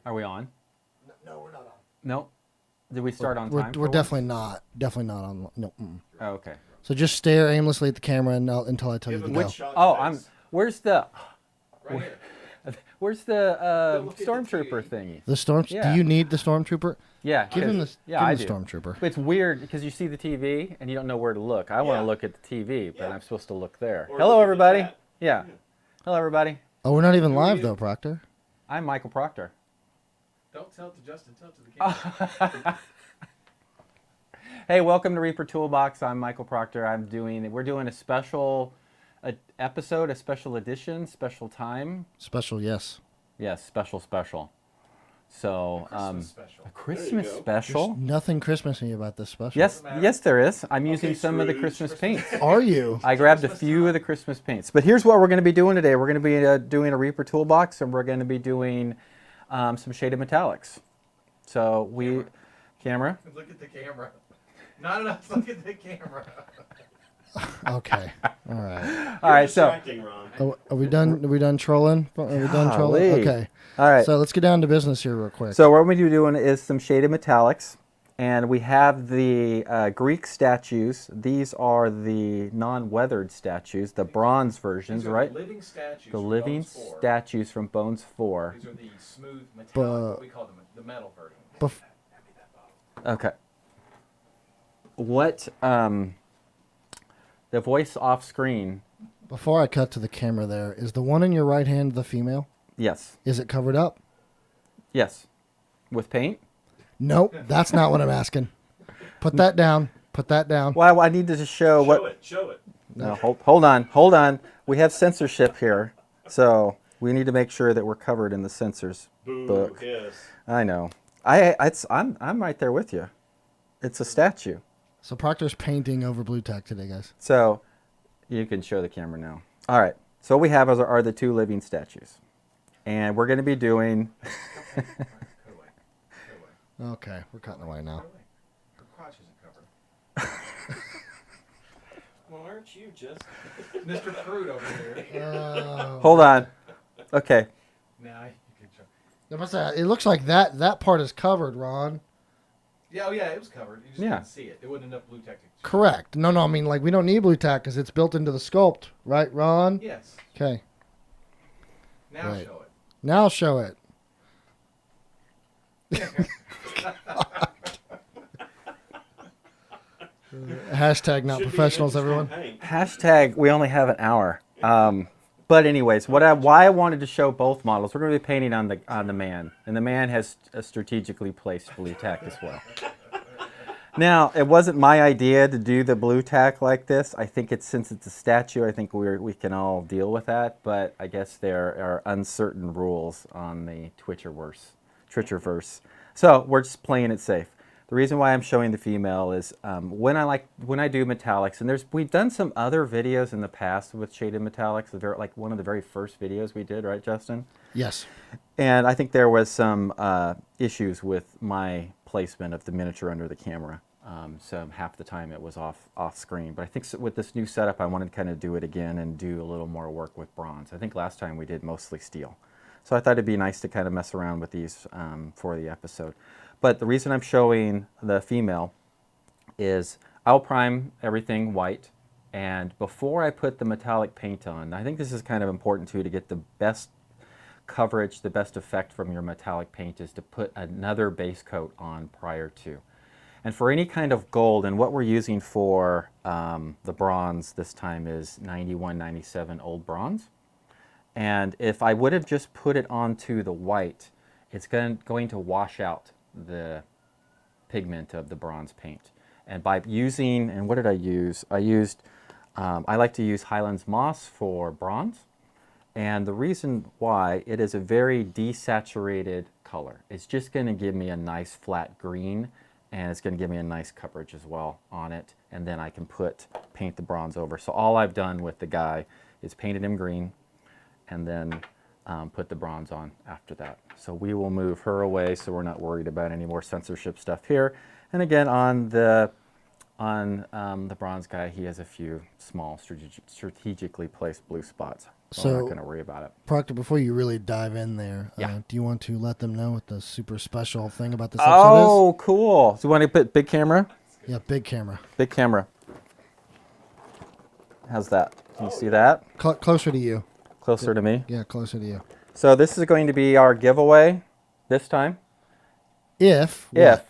Are we on? No, we're not on. No. Did we start on time? We're definitely not. Definitely not on. No. Oh, okay. So just stare aimlessly at the camera until I tell you to go. Where's the? Right here. Where's the Don't look at the stormtrooper TV. thingy? The storm. Yeah. Do you need the stormtrooper? Yeah. Give him the. Yeah, give I him the do. stormtrooper. But it's weird because you see the TV and you don't know where to look. I want Yeah. to look at the TV, but Yeah. I'm supposed to look there. Or Hello, look at the everybody. chat. Yeah. Hello, everybody. Oh, we're not even Who are live you? though, Proctor. I'm Michael Proctor. Don't tell it to Justin, tell it to the camera. Hey, welcome to Reaper Toolbox. I'm Michael Proctor. We're doing a special episode, a special edition, special time. Special, yes. Yes, special. So, Christmas special. a Christmas There you go. special. There's nothing Christmassy about this special. Yes, there is. I'm using Okay, some of the Scrooge, Christmas Christmas. paints. Are you? I grabbed a Christmas few of time. the Christmas paints. But here's what we're going to be doing today. We're going to be doing a Reaper Toolbox, and we're going to be doing some shaded metallics. So camera. Look at the camera. Not enough. Look at the camera. Okay. All right. All right, so Distracting, Ron. Are we done? Are we done trolling? Are we done trolling? Golly. Okay. all right. So let's get down to business here real quick. So what we're going to be doing is some shaded metallics, and we have the Greek statues. These are the non-weathered statues, the bronze versions, These are right? The living statues. The from living Bones 4. statues from Bones 4. These are the smooth metallic. But- What we call them, the metal version. Bef- Hand me that bottle. Okay. What the voice off screen? Before I cut to the camera, there is the one in your right hand the female. Yes, Is it covered up? yes, with paint. Nope, that's not what I'm asking. Put that down. Put that down. Well, I need to just show what. Show it. Show it. No, hold on. We have censorship here, so we need to make sure that we're covered in the censors Boo. book. Yes. I know. I'm right there with you. It's a statue. So Proctor's painting over blue tack today, guys. So you can show the camera now. All right. So what we have are the two living statues, and we're going to be doing. Cut away. Cut away. Okay, we're cutting away now. Cut away. Her crotch isn't covered. Well, aren't you just Mr. Prude over here? Hold on. Okay. Now you can show. I must say, it looks like that part is covered, Ron. Yeah, oh yeah, it was covered. You just Yeah. didn't see it. There wasn't enough blue tactic. Correct. No, I mean, like, we don't need blue tack because it's built into the sculpt. Right, Ron? Yes. Okay. Now Right. show it. Now show it. Hashtag not professionals, everyone. Hashtag we only have an hour. But anyways, why I wanted to show both models. We're going to be painting on the man, and the man has a strategically placed blue tack as well. Now, it wasn't my idea to do the blue tack like this. I think since it's a statue, I think we can all deal with that. But I guess there are uncertain rules on the Twitcherverse. So we're just playing it safe. The reason why I'm showing the female is when I do metallics, and we've done some other videos in the past with shaded metallics, like one of the very first videos we did, right, Justin? Yes. And I think there was some issues with my placement of the miniature under the camera. So half the time it was off screen. But I think with this new setup, I wanted to kind of do it again and do a little more work with bronze. I think last time we did mostly steel. So I thought it'd be nice to kind of mess around with these for the episode. But the reason I'm showing the female is I'll prime everything white. And before I put the metallic paint on, I think this is kind of important too, to get the best coverage, the best effect from your metallic paint is to put another base coat on prior to. And for any kind of gold, and what we're using for the bronze this time is 91, 97 old bronze. And if I would have just put it onto the white, it's going to wash out the pigment of the bronze paint. And by using, and what did I use? I like to use Highlands Moss for bronze. And the reason why, it is a very desaturated color. It's just going to give me a nice flat green, and it's going to give me a nice coverage as well on it. And then I can paint the bronze over. So all I've done with the guy is painted him green, and then put the bronze on after that. So we will move her away so we're not worried about any more censorship stuff here. And again, on the bronze guy, he has a few small strategically placed blue spots. So we're not So, going to worry about it. Proctor, before you really dive in there, Yeah. do you want to let them know what the super special thing about this episode Oh, cool. So you want to put big camera? is? Yeah, big camera. Big camera. How's that? Can you see that? Closer to you. Closer to me. Yeah, closer to you. So this is going to be our giveaway this time. If. If.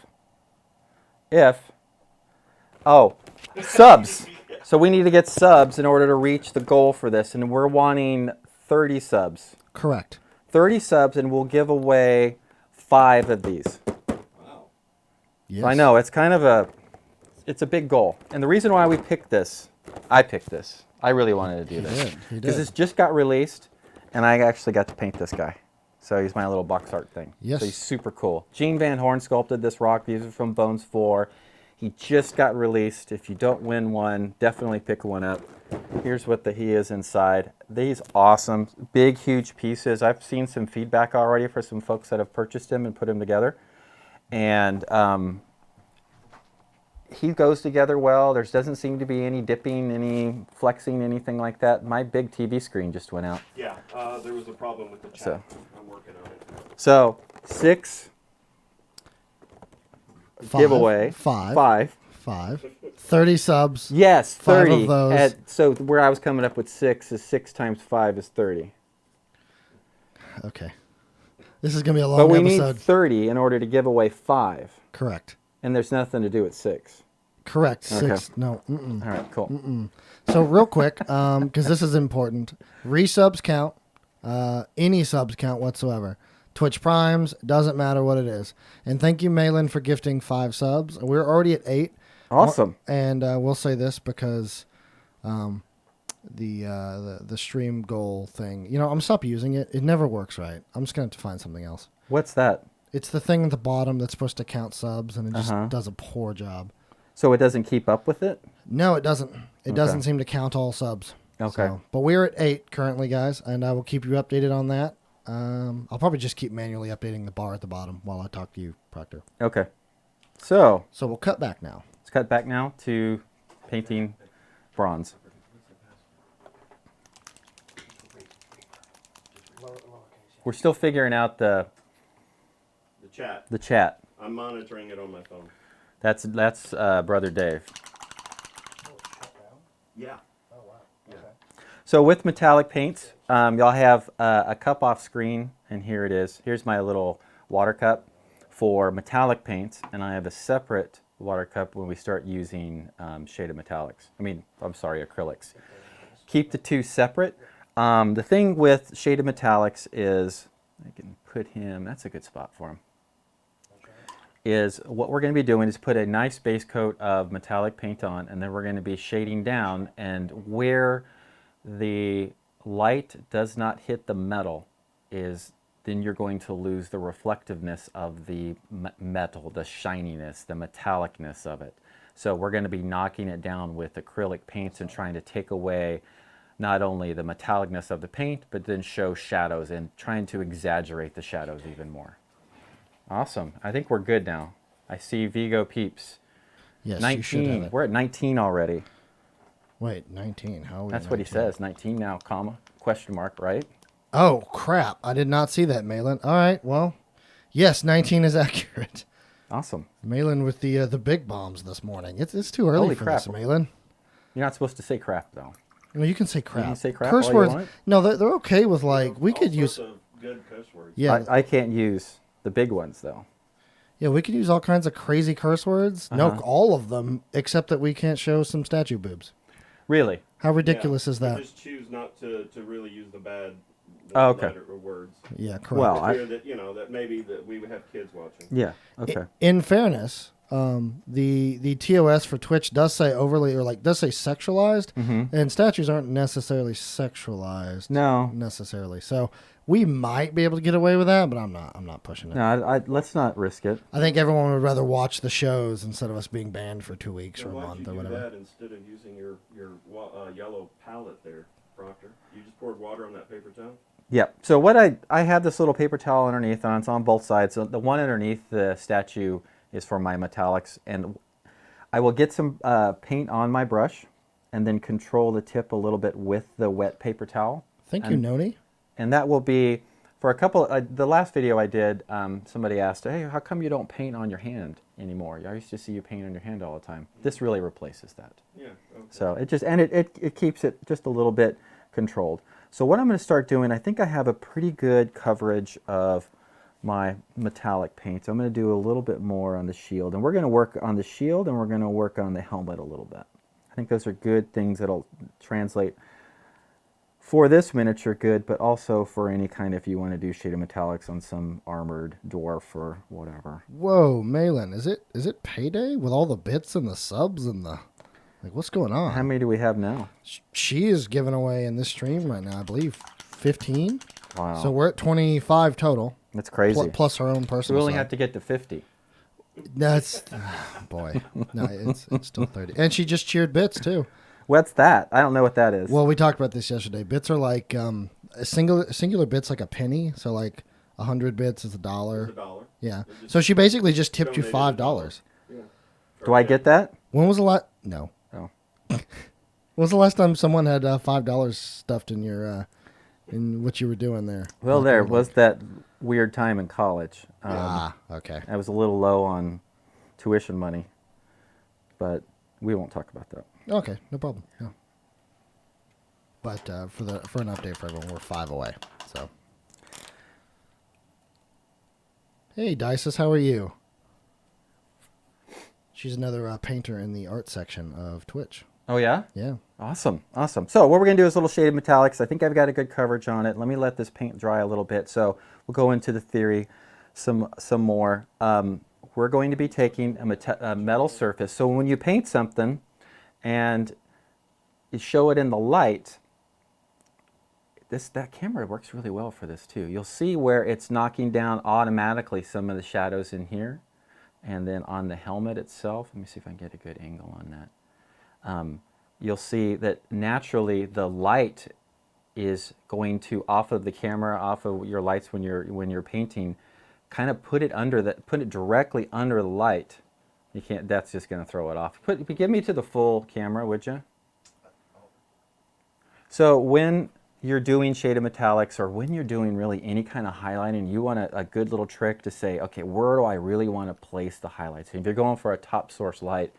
Oh, subs. So we need to get subs in order to reach the goal for this. And we're wanting 30 subs. Correct. 30 subs, and we'll give away 5 of these. Wow. Yes. So I know, it's kind of it's a big goal. And the reason why we picked this, I picked this. I really wanted to do this. He Because did. this just got released, and I actually got to paint this guy. So he's my little box art thing. Yes. So he's super cool. Gene Van Horn sculpted this rock. These are from Bones 4. He just got released. If you don't win one, definitely pick one up. Here's what he is inside. These awesome, big, huge pieces. I've seen some feedback already for some folks that have purchased him and put him together. And he goes together well. There doesn't seem to be any dipping, any flexing, anything like that. My big TV screen just went out. Yeah, there was a problem with the chat. So. I'm working on it. So 6 giveaway. 5. 30 subs. Yes, 5 30. of those. So where I was coming up with 6 is 6 times 5 is 30. Okay. This is going to be a long But we episode. need 30 in order to give away 5. Correct. And there's nothing to do with 6. Correct. Okay. 6. No. Mm-mm. All right, cool. So real quick, because this is important, resubs count, any subs count whatsoever. Twitch Primes, doesn't matter what it is. And thank you, Malin, for gifting 5 subs. We're already at 8. Awesome. And we'll say this because the stream goal thing, I'm gonna stop using it. It never works right. I'm just gonna have to find something else. What's that? It's the thing at the bottom that's supposed to count subs, and it just Uh-huh. does a poor job. So it doesn't keep up with it? No, it doesn't. It doesn't seem to count all subs. Okay. But we're at 8 currently, guys, and I will keep you updated on that. I'll probably just keep manually updating the bar at the bottom while I talk to you, Proctor. Okay. So So we'll cut back now. let's cut back now to painting bronze. We're still figuring out the The chat. chat. I'm monitoring it on my phone. That's Brother Dave. Yeah. So with metallic paints, y'all have a cup off screen, and here it is. Here's my little water cup for metallic paints, and I have a separate water cup when we start using shaded metallics. Acrylics. Keep the 2 separate. The thing with shaded metallics is, I can put him, that's a good spot for him, is what we're going to be doing is put a nice base coat of metallic paint on, and then we're going to be shading down, and where the light does not hit the metal is then you're going to lose the reflectiveness of the metal, the shininess, the metallicness of it. So we're going to be knocking it down with acrylic paints and trying to take away not only the metallicness of the paint, but then show shadows and trying to exaggerate the shadows even more. Awesome. I think we're good now. I see Vigo Peeps. Yes, you should have 19. it. We're at 19 already. Wait, 19. How are we? That's what he 19? says. 19 now, comma, question mark, right? Oh, crap. I did not see that, Malin. All right, well, yes, 19 is accurate. Awesome. Malin with the big bombs this morning. It's too early Holy for crap. this, Malin. You're not supposed to say crap, though. No, you can say crap. can say crap Curse all you words. want. No, they're okay with like we All could use. sorts of good curse words. Yeah, I can't use the big ones, though. yeah, we could use all kinds of crazy curse words. No, all of them except that we can't show some statue boobs. Really? How ridiculous is We that? just choose not to really use the bad Oh, okay. letter or words. Yeah, correct. Well, I fear that that maybe that we would have kids watching. Yeah. Okay. In fairness, the TOS for Twitch does say overly or does say sexualized, and statues aren't necessarily sexualized. No. necessarily. So we might be able to get away with that, but I'm not pushing it. No, let's not risk it. I think everyone would rather watch the shows instead of us being banned for 2 weeks So or a why'd month you or do whatever. that instead of using your yellow palette there, Proctor? You just poured water on that paper towel? Yep. So what I have this little paper towel underneath, and it's on both sides. So the one underneath the statue is for my metallics, and I will get some paint on my brush, and then control the tip a little bit with the wet paper towel. Thank you, Noni. And that will be for a couple. The last video I did, somebody asked, "Hey, how come you don't paint on your hand anymore? I used to see you paint on your hand all the time." This really replaces that. Yeah. Okay. So it keeps it just a little bit controlled. So what I'm going to start doing, I think I have a pretty good coverage of my metallic paints. I'm going to do a little bit more on the shield, and we're going to work on the shield, and we're going to work on the helmet a little bit. I think those are good things that'll translate for this miniature good, but also for any kind, if you want to do shaded metallics on some armored dwarf or whatever. Whoa, Malin, is it payday with all the bits and the subs and the like? What's going on? How many do we have now? She is giving away in this stream right now, I believe, 15. Wow. So we're at 25 total. That's crazy. Plus her own We personal. only sub. have to get to 50. That's boy. No, it's still 30. And she just cheered bits too. What's that? I don't know what that is. Well, we talked about this yesterday. Bits are like a singular bit's like a penny. So like 100 bits is $1. It's $1. Yeah. It just So she basically just tipped you donated $5. Yeah. do I get that? When was the last? No. Oh. When was the last time someone had $5 stuffed in your in what you were doing there? Well, there was that weird time in college. Okay. I was a little low on tuition money, but we won't talk about that. Okay, no problem. Yeah. But for an update for everyone, we're 5 away. So, hey, Dices, how are you? She's another painter in the art section of Twitch. Oh, yeah? Yeah. Awesome, awesome. So what we're going to do is little shaded metallics. I think I've got a good coverage on it. Let me let this paint dry a little bit. So we'll go into the theory some more. We're going to be taking a metal surface. So when you paint something and you show it in the light, that camera works really well for this too. You'll see where it's knocking down automatically some of the shadows in here. And then on the helmet itself, let me see if I can get a good angle on that. You'll see that naturally the light is going to, off of the camera, off of your lights when you're painting, kind of put it directly under the light. You can't. That's just going to throw it off. Give me to the full camera, would you? So when you're doing shaded metallics, or when you're doing really any kind of highlighting, you want a good little trick to say, okay, where do I really want to place the highlights? If you're going for a top source light,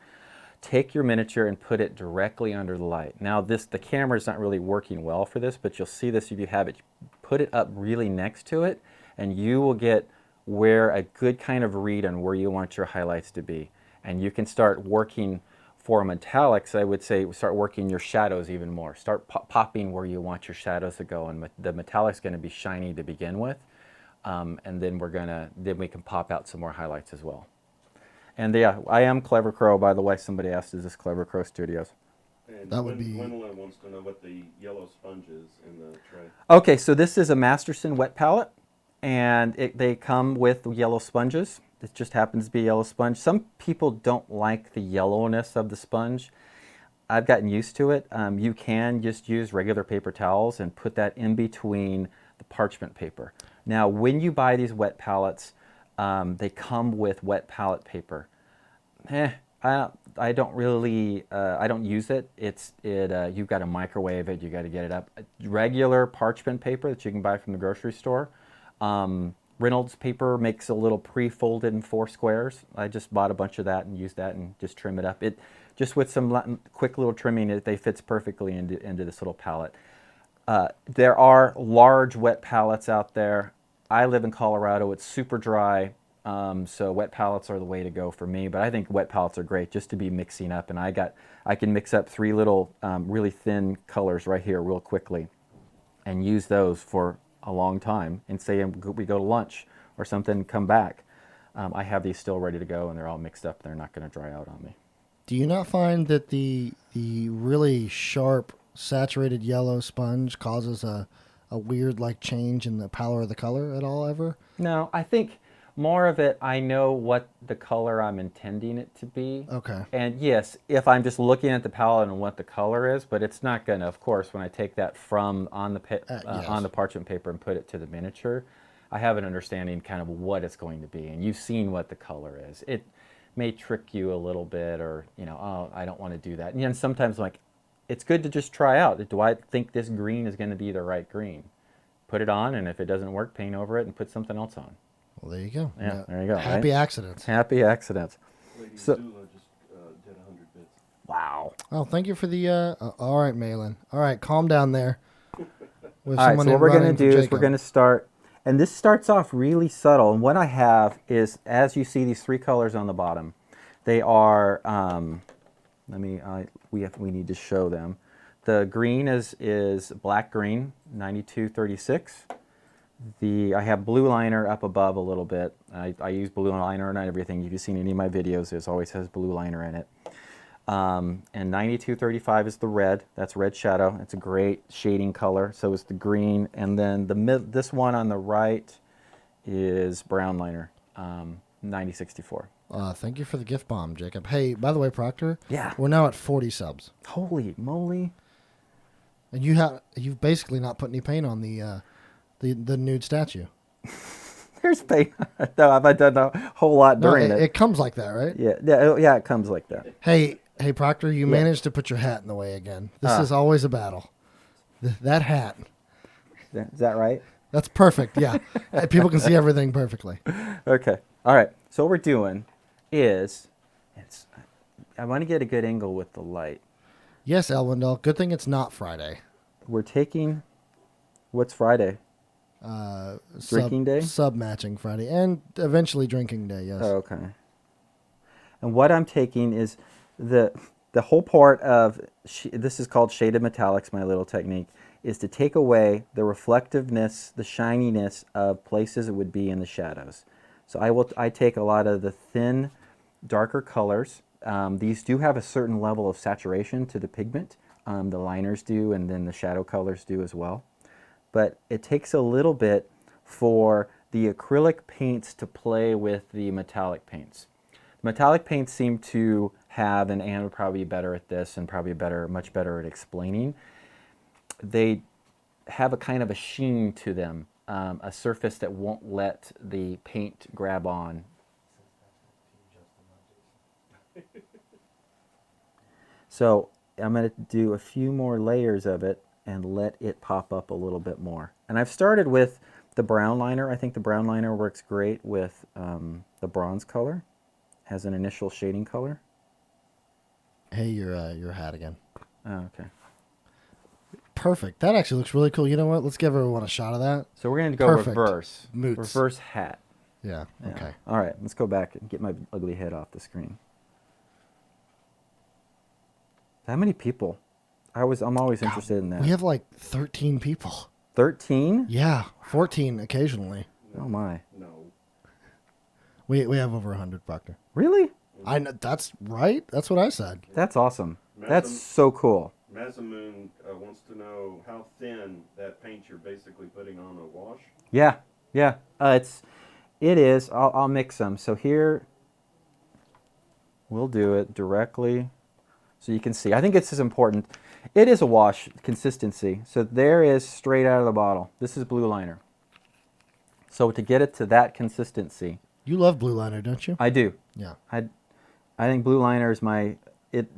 take your miniature and put it directly under the light. Now the camera is not really working well for this, but you'll see this if you have it. Put it up really next to it, and you will get where a good kind of read on where you want your highlights to be. And you can start working for metallics. I would say start working your shadows even more. Start popping where you want your shadows to go, and the metallic's going to be shiny to begin with, and then we can pop out some more highlights as well. And yeah, I am Clever Crow, by the way. Somebody asked, is this Clever Crow Studios? And That would be- Gwendolyn wants to know what the yellow sponge is in the tray. Okay, so this is a Masterson wet palette, and they come with yellow sponges. It just happens to be a yellow sponge. Some people don't like the yellowness of the sponge. I've gotten used to it. You can just use regular paper towels and put that in between the parchment paper. Now, when you buy these wet palettes, they come with wet palette paper. I don't really, I don't use it. You've got to microwave it. You got to get it up. Regular parchment paper that you can buy from the grocery store. Reynolds paper makes a little pre-folded in 4 squares. I just bought a bunch of that and used that and just trim it up. It just with some quick little trimming, they fits perfectly into this little palette. There are large wet palettes out there. I live in Colorado. It's super dry, so wet palettes are the way to go for me. But I think wet palettes are great just to be mixing up. And I can mix up 3 little really thin colors right here real quickly, and use those for a long time. And say we go to lunch or something, come back, I have these still ready to go, and they're all mixed up. They're not going to dry out on me. Do you not find that the really sharp saturated yellow sponge causes a weird like change in the pallor of the color at all ever? No, I think more of it, I know what the color I'm intending it to be. Okay. And yes, if I'm just looking at the palette and what the color is, but it's not going to, of course, when I take that from on the parchment paper and put it to the miniature, I have an understanding kind of what it's going to be. And you've seen what the color is. It may trick you a little bit, or, oh, I don't want to do that. And sometimes I'm like, it's good to just try out. Do I think this green is going to be the right green? Put it on, and if it doesn't work, paint over it and put something else on. Well, there you go. Yeah, there you go. Happy right? accidents. Happy accidents. Lady So- Zula just did 100 bits. Wow. Oh, thank you for the. All right, Malin. All right, calm down there. With All right, so what we're going to do is we're Jacob. going to start, and this starts off really subtle. And what I have is, as you see these 3 colors on the bottom, they are. We need to show them. The green is black green, 9236. I have blue liner up above a little bit. I use blue liner on everything. If you've seen any of my videos, it always has blue liner in it. And 9235 is the red. That's red shadow. It's a great shading color. So is the green. And then this one on the right is brown liner, 9064. Thank you for the gift bomb, Jacob. Hey, by the way, Proctor. Yeah. We're now at 40 subs, Holy moly. and you've basically not put any paint on the nude statue. There's paint. No, I've done a whole lot No, during it comes like that, right? Yeah, it comes like that. Hey, Proctor, you Yeah. managed to put your hat in the way again. This is always a battle. That hat. Is that right? That's perfect. Yeah, people can see everything perfectly. Okay. All right. So what we're doing is, I want to get a good angle with the light. Yes, Elwindale. Good thing it's not Friday. We're taking, what's Friday? Drinking day? Sub matching Friday, and eventually drinking day. Yes. Oh, okay. And what I'm taking is the whole part of, this is called shaded metallics, my little technique, is to take away the reflectiveness, the shininess of places it would be in the shadows. So I take a lot of the thin, darker colors. These do have a certain level of saturation to the pigment. The liners do, and then the shadow colors do as well. But it takes a little bit for the acrylic paints to play with the metallic paints. The metallic paints seem to have, and Anne would probably be better at this and probably much better at explaining, they have a kind of a sheen to them, a surface that won't let the paint grab on. So I'm going to do a few more layers of it and let it pop up a little bit more. And I've started with the brown liner. I think the brown liner works great with the bronze color, has an initial shading color. Hey, your hat again. Oh, okay. Perfect. That actually looks really cool. You know what? Let's give everyone a shot of that. So we're going to go Perfect. reverse. Moots. Reverse hat. Yeah. Yeah. Okay. All right, let's go back and get my ugly head off the screen. How many people? I'm always interested in that. We have like 13 people. 13? Yeah, 14 occasionally. Oh my. No. We have over 100, Proctor. Really? I know, that's right. That's what I said. That's awesome. That's so cool. Mazamoon wants to know how thin that paint you're basically putting on a wash. Yeah, yeah. It is. I'll mix them. So here, we'll do it directly, so you can see. I think this is important. It is a wash consistency. So there is straight out of the bottle. This is blue liner. So to get it to that consistency, You love blue liner, don't you? I do. Yeah. I think blue liner is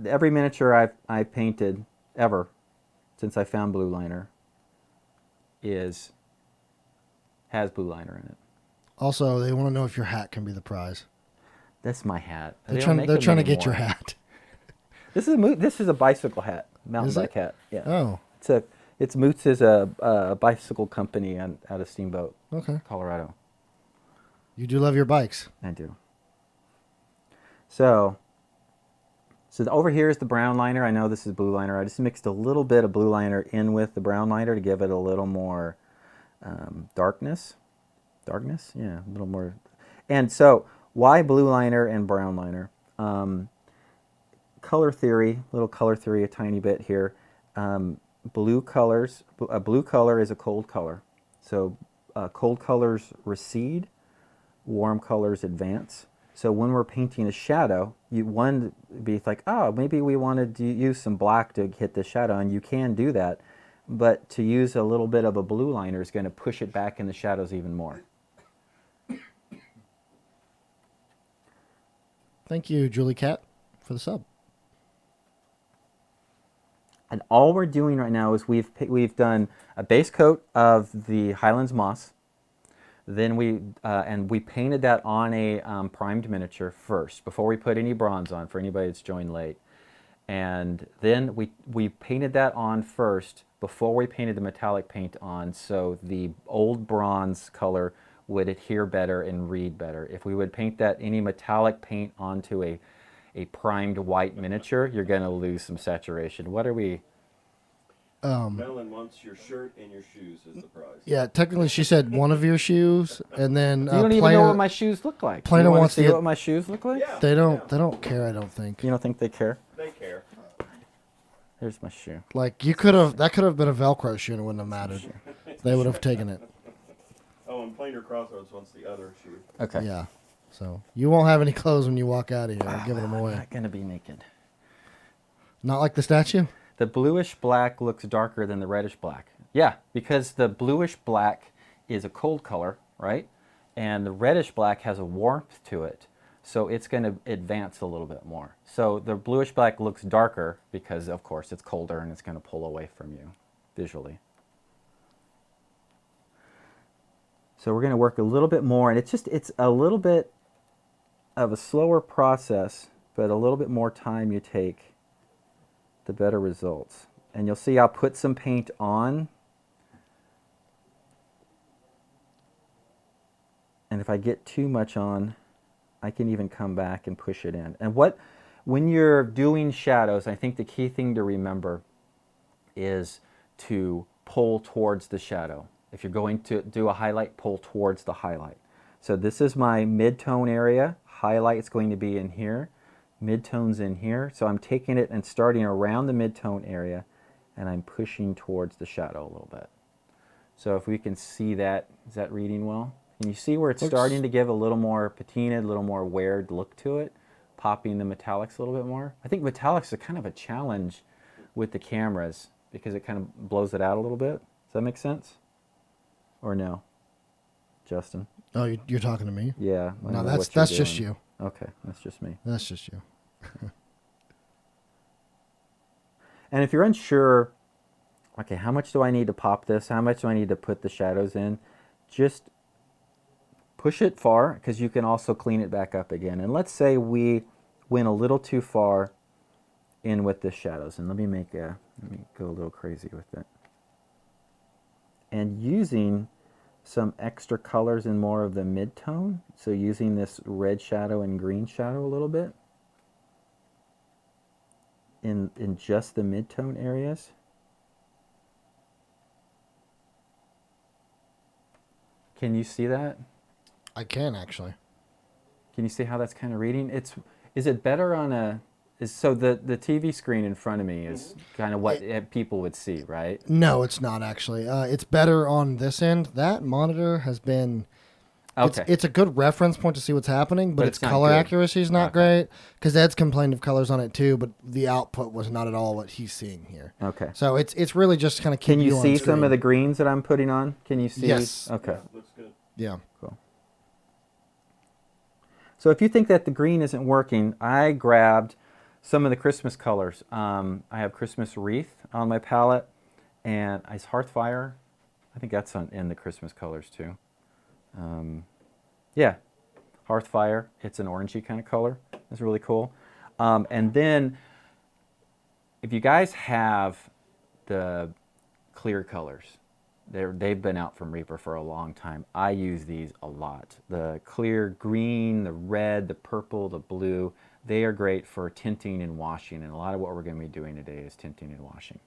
every miniature I've painted ever since I found blue liner has blue liner in it. Also, they want to know if your hat can be the prize. That's my hat. They're They don't trying. make They're them trying to get your anymore. hat. This is a bicycle hat, mountain Is bike it? hat. Yeah. Oh, It's Moots is a bicycle company out of Steamboat, okay. Colorado. You do love your bikes. I do. So over here is the brown liner. I know this is blue liner. I just mixed a little bit of blue liner in with the brown liner to give it a little more darkness. Darkness? Yeah, a little more. And so why blue liner and brown liner? Color theory, little color theory a tiny bit here. Blue color is a cold color. So cold colors recede, warm colors advance. So when we're painting a shadow, you want to be like, oh, maybe we wanted to use some black to hit the shadow, and you can do that. But to use a little bit of a blue liner is going to push it back in the shadows even more. Thank you, Julie Cat, for the sub. And all we're doing right now is we've done a base coat of the Highlands moss. Then we painted that on a primed miniature first before we put any bronze on for anybody that's joined late. And then we painted that on first before we painted the metallic paint on, so the old bronze color would adhere better and read better. If we would paint that any metallic paint onto a primed white miniature, you're going to lose some saturation. What are we? Madeline wants your shirt and your shoes as the prize. Yeah, technically she said one of your shoes, and then You don't even know what my shoes look like. Planer You want wants to see to what my shoes look like? Yeah. They don't care, I don't think. You don't think they care? They care. Here's my shoe. Like that could have been a Velcro shoe and it wouldn't have mattered. They would have taken it. Oh, and Planer Crossroads wants the other shoe. Okay. Yeah. So you won't have any clothes when you walk out of here. I'm giving them I'm away. not going to be naked. Not like the statue? The bluish black looks darker than the reddish black. Yeah, because the bluish black is a cold color, right? And the reddish black has a warmth to it. So it's going to advance a little bit more. So the bluish black looks darker because, of course, it's colder and it's going to pull away from you visually. So we're going to work a little bit more, and it's a little bit of a slower process, but a little bit more time you take, the better results. And you'll see I'll put some paint on. And if I get too much on, I can even come back and push it in. And when you're doing shadows, I think the key thing to remember is to pull towards the shadow. If you're going to do a highlight, pull towards the highlight. So this is my mid-tone area. Highlight's going to be in here. Mid-tone's in here. So I'm taking it and starting around the mid-tone area, and I'm pushing towards the shadow a little bit. So if we can see that, is that reading well? Can you see where it's starting to give a little more patina, a little more weared look to it? Popping the metallics a little bit more. I think metallics are kind of a challenge with the cameras because it kind of blows it out a little bit. Does that make sense? Or no? Justin? Oh, you're talking to me? Yeah. I No, know that's what you're just doing. you. Okay, that's just me. That's just you. And if you're unsure, okay, how much do I need to pop this? How much do I need to put the shadows in? Just push it far, because you can also clean it back up again. And let's say we went a little too far in with the shadows. And let me go a little crazy with it. And using some extra colors in more of the mid-tone, so using this red shadow and green shadow a little bit in just the mid-tone areas. Can you see that? I can actually. Can you see how that's kind of reading? Is it better on a... So the TV screen in front of me is kind of what people would see, right? No, it's not actually. It's better on this end. That monitor has been... Okay. It's a good reference point to see what's happening, but its it's not color good. accuracy is not great, because Ed's complained of colors on it too, but the output was not at all what he's seeing here. Okay. So it's really just kind of keep Can you on see screen. some of the greens that I'm putting on? Can you see? Yes. Okay. Yeah, looks good. Yeah. Cool. So if you think that the green isn't working, I grabbed some of the Christmas colors. I have Christmas wreath on my palette, and is Hearthfire. I think that's in the Christmas colors too. Yeah, Hearthfire. It's an orangey kind of color. It's really cool. And then, if you guys have the clear colors, they've been out from Reaper for a long time. I use these a lot. The clear green, the red, the purple, the blue, they are great for tinting and washing. And a lot of what we're going to be doing today is tinting and washing.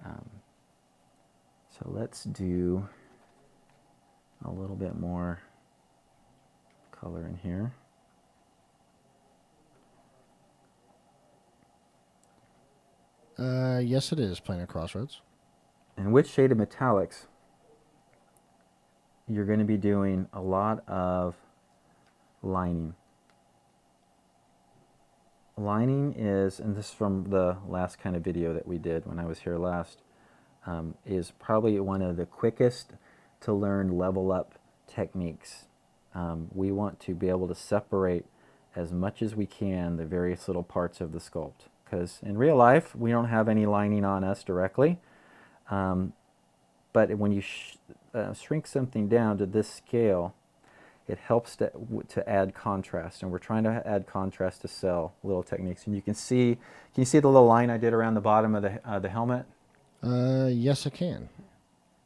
So let's do a little bit more color in here. Yes, it is Planar Crossroads. And with shaded metallics, you're going to be doing a lot of lining. Lining is, and this is from the last kind of video that we did when I was here last, is probably one of the quickest to learn level up techniques. We want to be able to separate as much as we can the various little parts of the sculpt. because in real life we don't have any lining on us directly. But when you shrink something down to this scale, it helps to add contrast, and we're trying to add contrast to cell little techniques. And you can see the little line I did around the bottom of the helmet? Yes, I can.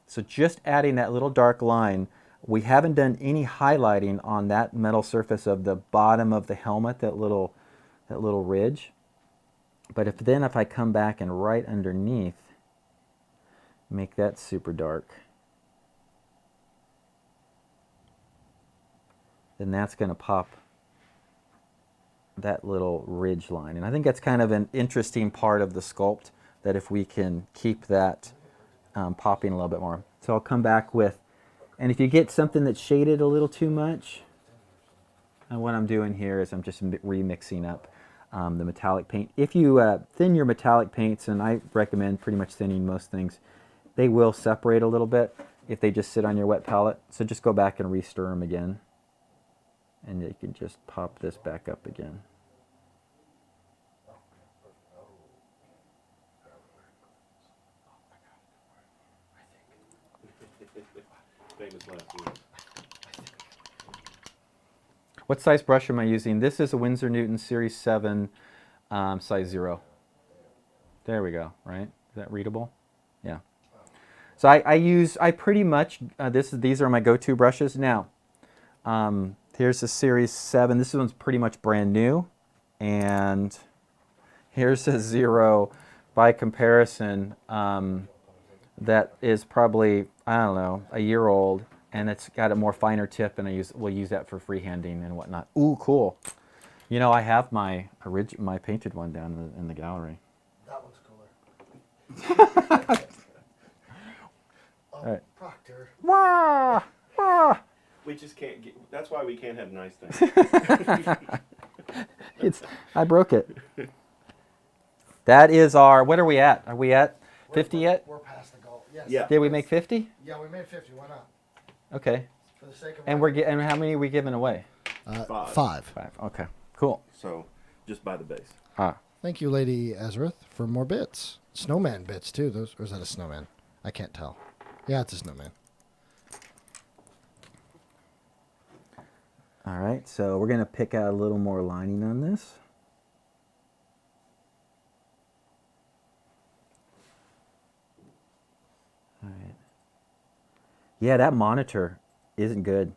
So just adding that little dark line, we haven't done any highlighting on that metal surface of the bottom of the helmet, that little ridge. But if I come back and right underneath, make that super dark, then that's going to pop that little ridge line. And I think that's kind of an interesting part of the sculpt, that if we can keep that popping a little bit more. So I'll come back with, and if you get something that's shaded a little too much, and what I'm doing here is I'm just remixing up the metallic paint. If you thin your metallic paints, and I recommend pretty much thinning most things, they will separate a little bit if they just sit on your wet palette. So just go back and re-stir them again, and you can just pop this back up again. Famous last word. What size brush am I using? This is a Winsor Newton Series 7, size 0. There we go, right? Is that readable? Yeah. So I pretty much, these are my go-to brushes. Now, here's the Series 7. This one's pretty much brand new. And here's a 0 by comparison that is probably, I don't know, a year old. And it's got a more finer tip, and we'll use that for freehanding and whatnot. Ooh, cool. You know, I have my painted one down in the gallery. That one's cooler. All right. Proctor. Wah! Wah! We just can't get, that's why we can't have nice things. I broke it. That is our, what are we at? Are we at 50 yet? We're past the goal. Yes. Yeah. Did we make 50? Yeah, we made 50. Why not? Okay. For the sake of And and how many are we giving away? 5. 5. 5. Okay. Cool. So, just by the base. Thank you, Lady Ezrith, for more bits. Snowman bits, too. Or is that a snowman? I can't tell. Yeah, it's a snowman. All right. So we're going to pick out a little more lining on this. All right. Yeah, that monitor isn't good.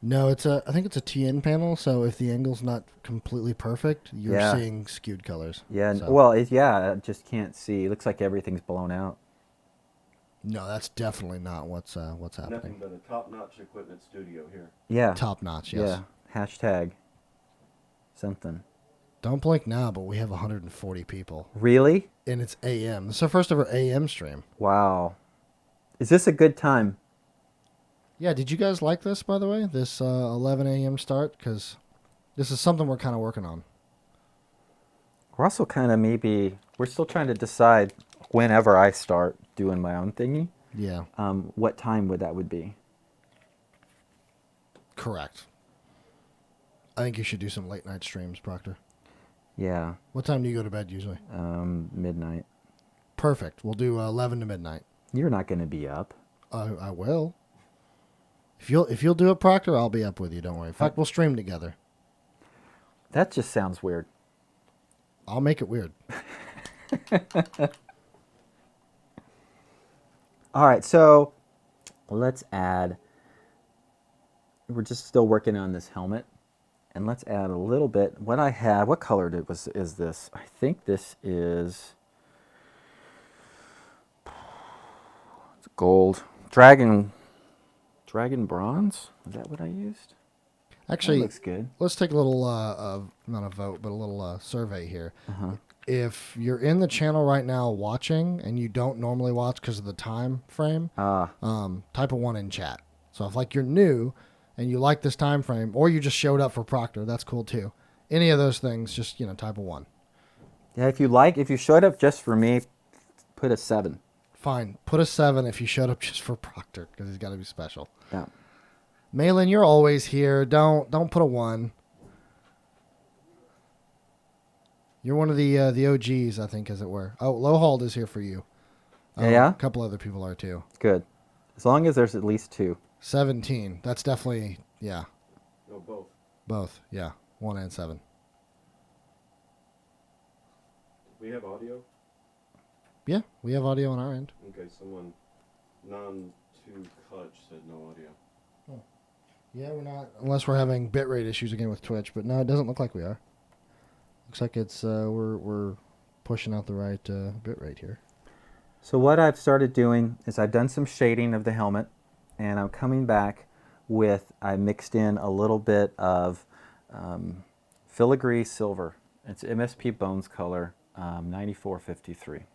No, I think it's a TN panel, so if the angle's not completely perfect, you're Yeah. seeing skewed colors. Yeah, So- well, I just can't see. It looks like everything's blown out. No, that's definitely not what's happening. Nothing but a top-notch equipment studio here. Yeah. Top notch, yes. Yeah. Hashtag something. Don't blink now, but we have 140 people, Really? and it's AM. This is our first ever AM stream. Wow. Is this a good time? Yeah, did you guys like this, by the way? This 11 AM start? Because this is something we're kind of working on. We're also kind of we're still trying to decide whenever I start doing my own thingy, Yeah, what time would be. correct. I think you should do some late night streams, Proctor. Yeah, What time do you go to bed usually? midnight. Perfect. We'll do 11 to midnight. You're not going to be up. I will. If you'll do it, Proctor, I'll be up with you. Don't worry. In fact, we'll stream together. That just sounds weird. I'll make it weird. All right, so let's add, we're just still working on this helmet, and let's add a little bit. What I have, what color is this? I think this is, it's gold. Dragon bronze? Is that what I used? Actually, That looks good. let's take a little, not a vote, but a little survey here. If you're in the channel right now watching and you don't normally watch because of the time frame, type a 1 in chat. So if you're new and you like this time frame, or you just showed up for Proctor, that's cool too. Any of those things, just type a 1. Yeah, if you showed up just for me, put a 7. Fine, put a 7 if you showed up just for Proctor because he's got to be special. Yeah. Malin, you're always here. Don't put a 1. You're one of the OGs, I think, as it were. Oh, Lowhold is here for you. Yeah? A couple other people are too. Good. As long as there's at least 2. 17. That's definitely, yeah. No, both. Both, yeah. 1 and 7. We have audio? Yeah, we have audio on our end. Okay, someone non-to-Kutch said no audio. Yeah, we're not, unless we're having bitrate issues again with Twitch, but no, it doesn't look like we are. Looks like it's we're pushing out the right bitrate here. So what I've started doing is I've done some shading of the helmet, and I'm coming back with, I mixed in a little bit of filigree silver. It's MSP Bones color, 9453.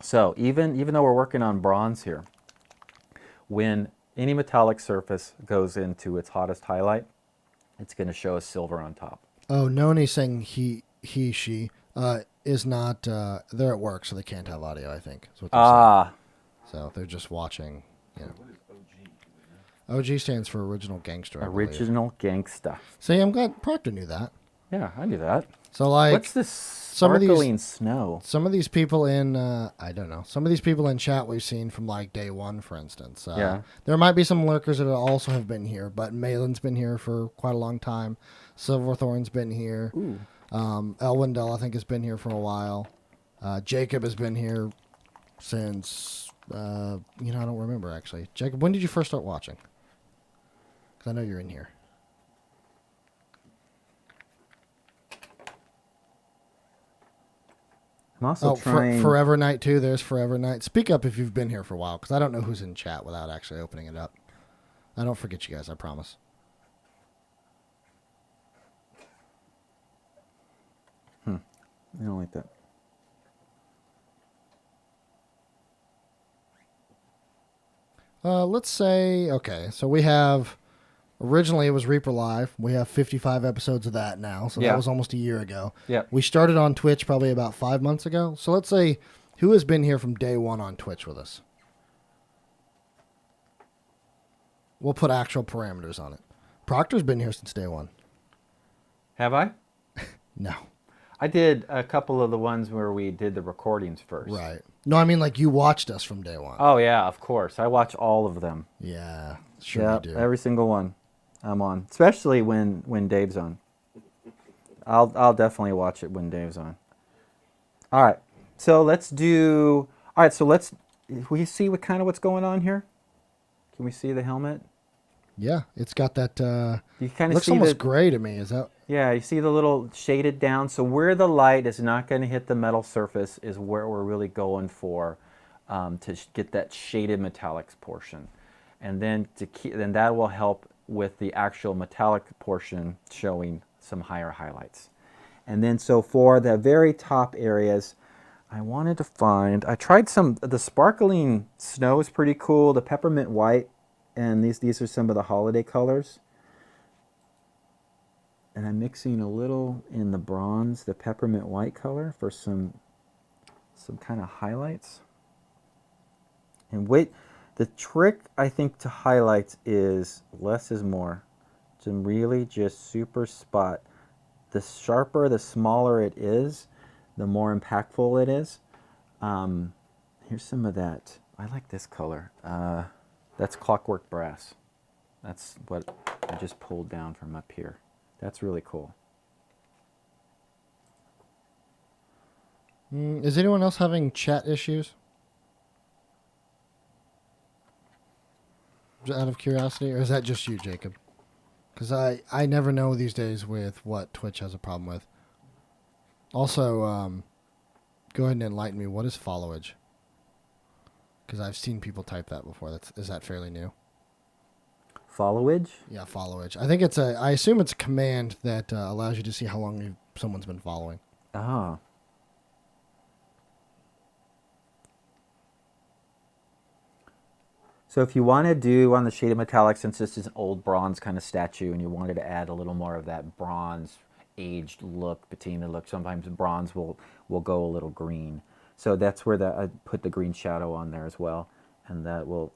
So even though we're working on bronze here, when any metallic surface goes into its hottest highlight, it's going to show a silver on top. Oh, Noni's saying she is not, they're at work, so they can't have audio, I think. Is what they're saying. So they're just watching, you know. What is OG? Do we know? OG stands for Original Gangster, I believe. Original Gangsta. See, I'm glad Proctor knew that. Yeah, I knew that. So, like, What's this some of these- sparkling snow? some of these people in, I don't know, some of these people in chat we've seen from, like, day one, for instance. Yeah. There might be some lurkers that also have been here, but Malin's been here for quite a long time. Silverthorn's been here. Ooh. Elwindell, I think, has been here for a while. Jacob has been here since, I don't remember, actually. Jacob, when did you first start watching? Because I know you're in here. I'm also Oh, trying. Forever Night, too. There's Forever Night. Speak up if you've been here for a while, because I don't know who's in chat without actually opening it up. I don't forget you guys, I promise. I don't like that. Let's say, okay, so we have, originally it was Reaper Live. We have 55 episodes of that now, so Yeah. that was almost a year ago. Yeah. We started on Twitch probably about 5 months ago. So let's say, who has been here from day one on Twitch with us? We'll put actual parameters on it. Proctor's been here since day one. Have I? No. I did a couple of the ones where we did the recordings first. Right. No, I mean like you watched us from day one. Oh yeah, of course. I watch all of them. Yeah, sure Yeah, you do. every single one. I'm on, especially when Dave's on. I'll definitely watch it when Dave's on. All right, so let's do. All right, so let's. We see what's going on here. Can we see the helmet? Yeah, it's got that. You kind of Looks see almost the. gray to me. Is that? Yeah, you see the little shaded down. So where the light is not going to hit the metal surface is where we're really going for to get that shaded metallics portion. And then then that will help with the actual metallic portion showing some higher highlights. And then so for the very top areas, I wanted to find, I tried the sparkling snow is pretty cool, the peppermint white, and these are some of the holiday colors. And I'm mixing a little in the bronze, the peppermint white color for some kind of highlights. And wait, the trick I think to highlights is less is more. To really just super spot. The sharper, the smaller it is, the more impactful it is. Here's some of that. I like this color. That's Clockwork Brass. That's what I just pulled down from up here. That's really cool. Is anyone else having chat issues? Just out of curiosity, or is that just you, Jacob? Because I never know these days with what Twitch has a problem with. Also, go ahead and enlighten me. What is followage? Because I've seen people type that before. Is that fairly new? Followage? Yeah, followage. I think I assume it's a command that allows you to see how long someone's been following. Ah. So if you want to do on the shaded metallic, since this is an old bronze kind of statue and you wanted to add a little more of that bronze aged look, patina look, sometimes bronze will go a little green. So that's where I put the green shadow on there as well. And that will,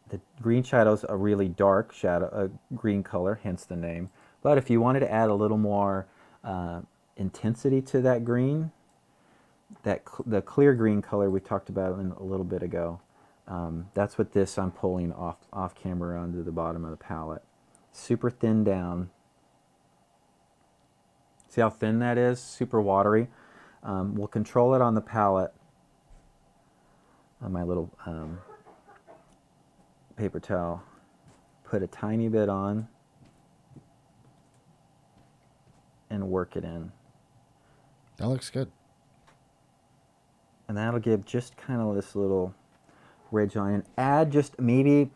the green shadow's a really dark shadow, a green color, hence the name. But if you wanted to add a little more intensity to that green. The clear green color we talked about a little bit ago. That's what this I'm pulling off camera onto the bottom of the palette. Super thin down. See how thin that is? Super watery. We'll control it on the palette on my little paper towel. Put a tiny bit on and work it in. That looks good. And that'll give just kind of this little ridge line. And add just maybe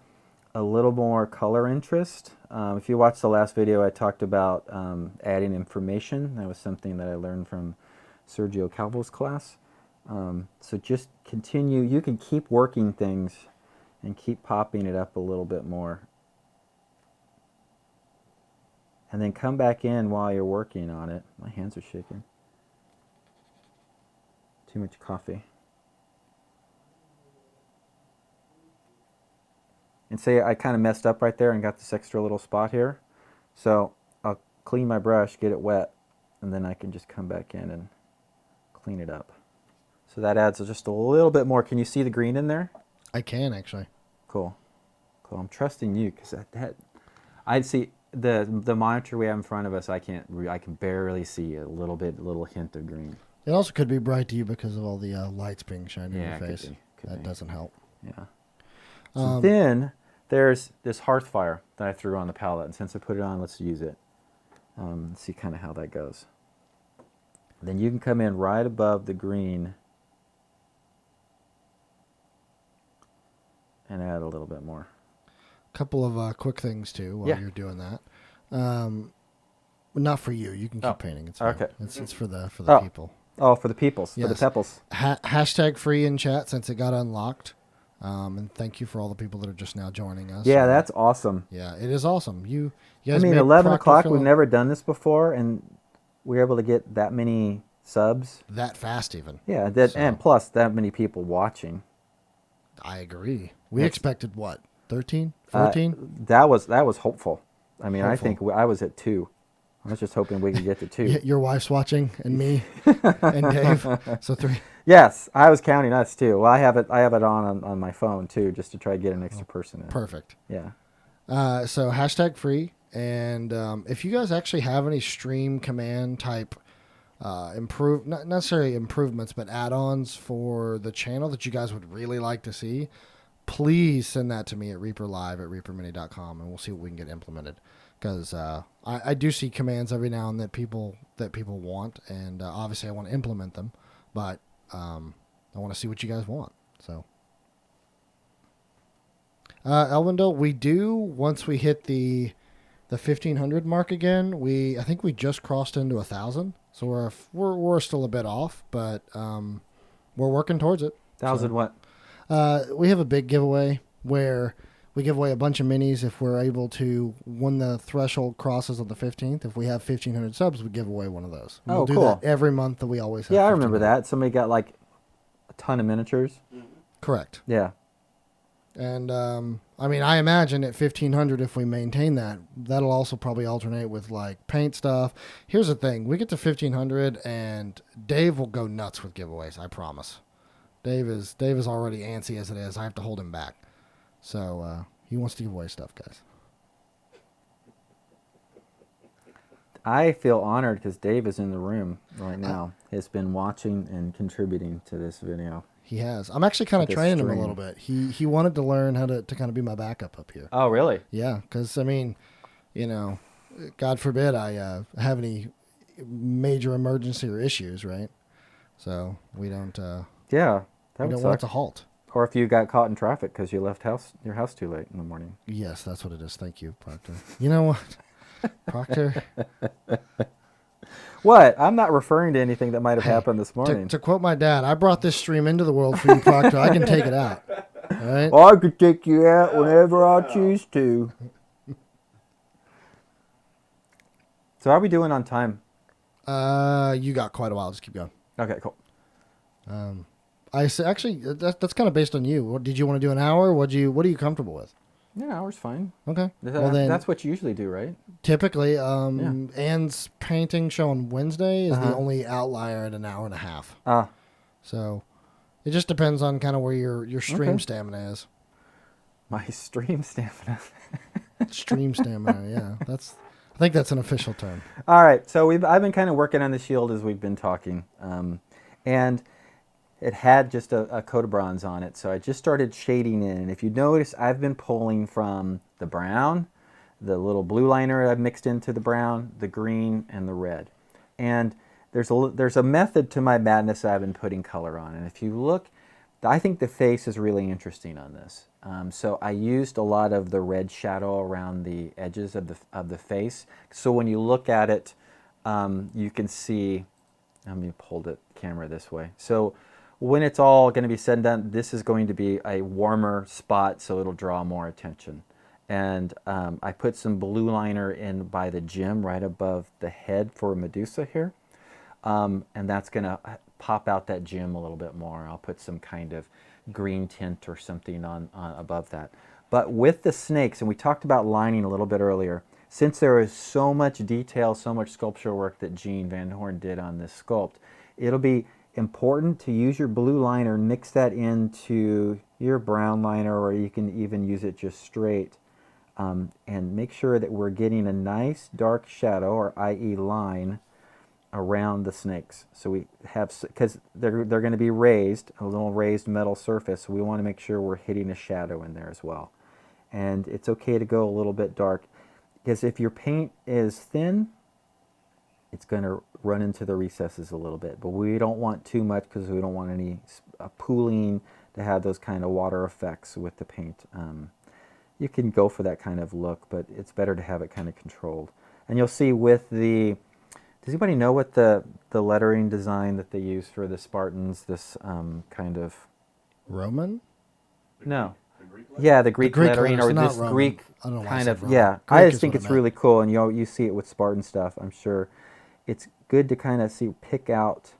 a little more color interest. If you watched the last video, I talked about adding information. That was something that I learned from Sergio Calvo's class. So just continue. You can keep working things and keep popping it up a little bit more. And then come back in while you're working on it. My hands are shaking. Too much coffee. And say I kind of messed up right there and got this extra little spot here. So I'll clean my brush, get it wet, and then I can just come back in and clean it up. So that adds just a little bit more. Can you see the green in there? I can actually. Cool. Cool. I'm trusting you because I'd see the monitor we have in front of us. I can barely see a little hint of green. It also could be bright to you because of all the lights being shined in Yeah, your face. could That be. doesn't help. Yeah. So then there's this hearth fire that I threw on the palette, and since I put it on, let's use it. Let's see kind of how that goes. Then you can come in right above the green and add a little bit more. Couple of quick things too while you're doing that. Not for you. You can keep painting. It's fine. Okay. It's for the Oh. people. Oh, for the peoples, for the Yes. pepples. Hashtag free in chat since it got unlocked. And thank you for all the people that are just now joining us. Yeah, that's awesome. Yeah, it is awesome. You I guys mean, made 11 Proctor o'clock, feel we've never done this before, and we were able to get that many subs. that fast even. Yeah, So- and plus that many people watching. I agree. We That's- expected what? 13? 14? That was hopeful. I mean, I Hopeful. think I was at 2. I was just hoping we could get to 2. Your wife's watching and me and Dave. So 3. Yes, I was counting us too. Well, I have it on my phone too, just to try to get an extra person in. Perfect. Yeah. So hashtag free. And if you guys actually have any stream command type not necessarily improvements, but add-ons for the channel that you guys would really like to see, please send that to me at reaperlive@reapermini.com, and we'll see what we can get implemented. Because I do see commands every now and then that people want, and obviously I want to implement them, but I want to see what you guys want. So, Elwindale, we do once we hit the 1,500 mark again. I think we just crossed into 1,000, so we're still a bit off, but we're working towards it. 1,000 what? We have a big giveaway where we give away a bunch of minis if we're able to, when the threshold crosses on the 15th, if we have 1,500 subs, we give away one of those. We'll do cool. that every month that we always have. Yeah, I remember 1,500. that. Somebody got like a ton of miniatures. Correct. Yeah. And I mean, I imagine at 1,500, if we maintain that, that'll also probably alternate with like paint stuff. Here's the thing: we get to 1,500, and Dave will go nuts with giveaways. I promise. Dave is already antsy as it is. I have to hold him back. So he wants to give away stuff, guys. I feel honored because Dave is in the room right now. Has been watching and contributing to this video. He has. I'm actually kind of This training him a stream. little bit. He wanted to learn how to kind of be my backup up here. Oh, really? Yeah, because I mean, God forbid I have any major emergency or issues, right? So we don't. Yeah, we that would don't want it suck. to halt. Or if you got caught in traffic because you left your house too late in the morning. Yes, that's what it is. Thank you, Proctor. You know what, Proctor? What? I'm not referring to anything that might have happened this morning. To quote my dad, I brought this stream into the world for you, Proctor. I can take it out. All right. I could take you out whenever I choose to. So how are we doing on time? You got quite a while. Just keep going. Okay, cool. Actually that's kind of based on you. Did you want to do an hour? What are you comfortable with? Yeah, an hour's fine. Okay. Well, then That's what you usually do, right? typically, Anne's painting show on Wednesday is the Uh-huh. only outlier at an hour and a half. Ah, So it just depends on kind of where your stream Okay. stamina is. my stream stamina. Stream stamina, yeah. I think that's an official term. All right, so I've been kind of working on the shield as we've been talking, and it had just a coat of bronze on it, so I just started shading in. And if you notice, I've been pulling from the brown, the little blue liner I've mixed into the brown, the green, and the red. And there's a method to my madness I've been putting color on. And if you look, I think the face is really interesting on this. So I used a lot of the red shadow around the edges of the face. So when you look at it, you can see. Let me pull the camera this way. So when it's all going to be said and done, this is going to be a warmer spot, so it'll draw more attention. And I put some blue liner in by the gem right above the head for Medusa here. And that's going to pop out that gem a little bit more. I'll put some kind of green tint or something on above that. But with the snakes, and we talked about lining a little bit earlier, since there is so much detail, so much sculpture work that Gene Van Horn did on this sculpt, it'll be important to use your blue liner, mix that into your brown liner, or you can even use it just straight, and make sure that we're getting a nice dark shadow, or i.e. line, around the snakes. So we have, because they're going to be raised, a little raised metal surface, so we want to make sure we're hitting a shadow in there as well. And it's okay to go a little bit dark, because if your paint is thin, it's going to run into the recesses a little bit. But we don't want too much, because we don't want any pooling to have those kind of water effects with the paint. You can go for that kind of look, but it's better to have it kind of controlled. And you'll see with the, does anybody know what the lettering design that they use for the Spartans, this kind of, Roman? no. The Greek Yeah, the Greek, Greek lettering, letters, or not this Roman. Greek I don't know why I kind said of, Roman. yeah. Greek I is just think what I it's meant. really cool, and you see it with Spartan stuff, I'm sure. It's good to kind of pick out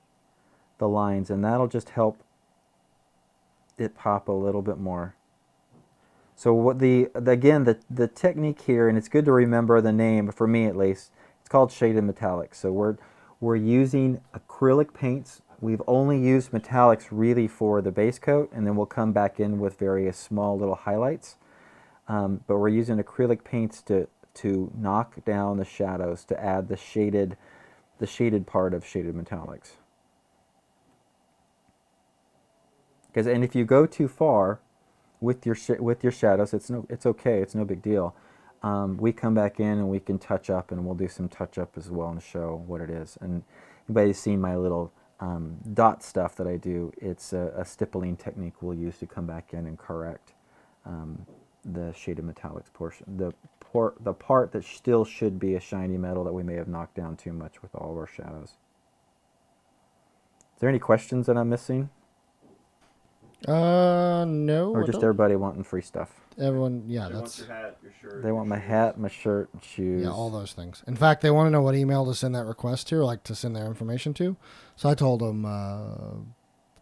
the lines, and that'll just help it pop a little bit more. So what again, the technique here, and it's good to remember the name, for me at least, it's called shaded metallics. So we're using acrylic paints. We've only used metallics really for the base coat, and then we'll come back in with various small little highlights. But we're using acrylic paints to knock down the shadows, to add the shaded part of shaded metallics. And if you go too far with your shadows, it's okay. It's no big deal. We come back in and we can touch up, and we'll do some touch up as well and show what it is. And anybody's seen my little dot stuff that I do? It's a stippling technique we'll use to come back in and correct the shaded metallics portion, the part that still should be a shiny metal that we may have knocked down too much with all of our shadows. Is there any questions that I'm missing? No. Or I just don't. everybody wanting free stuff? Everyone, yeah, They want that's, your hat, your shirt. They want my hat, my shirt, and shoes. yeah, all those things. In fact, they want to know what email to send that request to, or like to send their information to. So I told them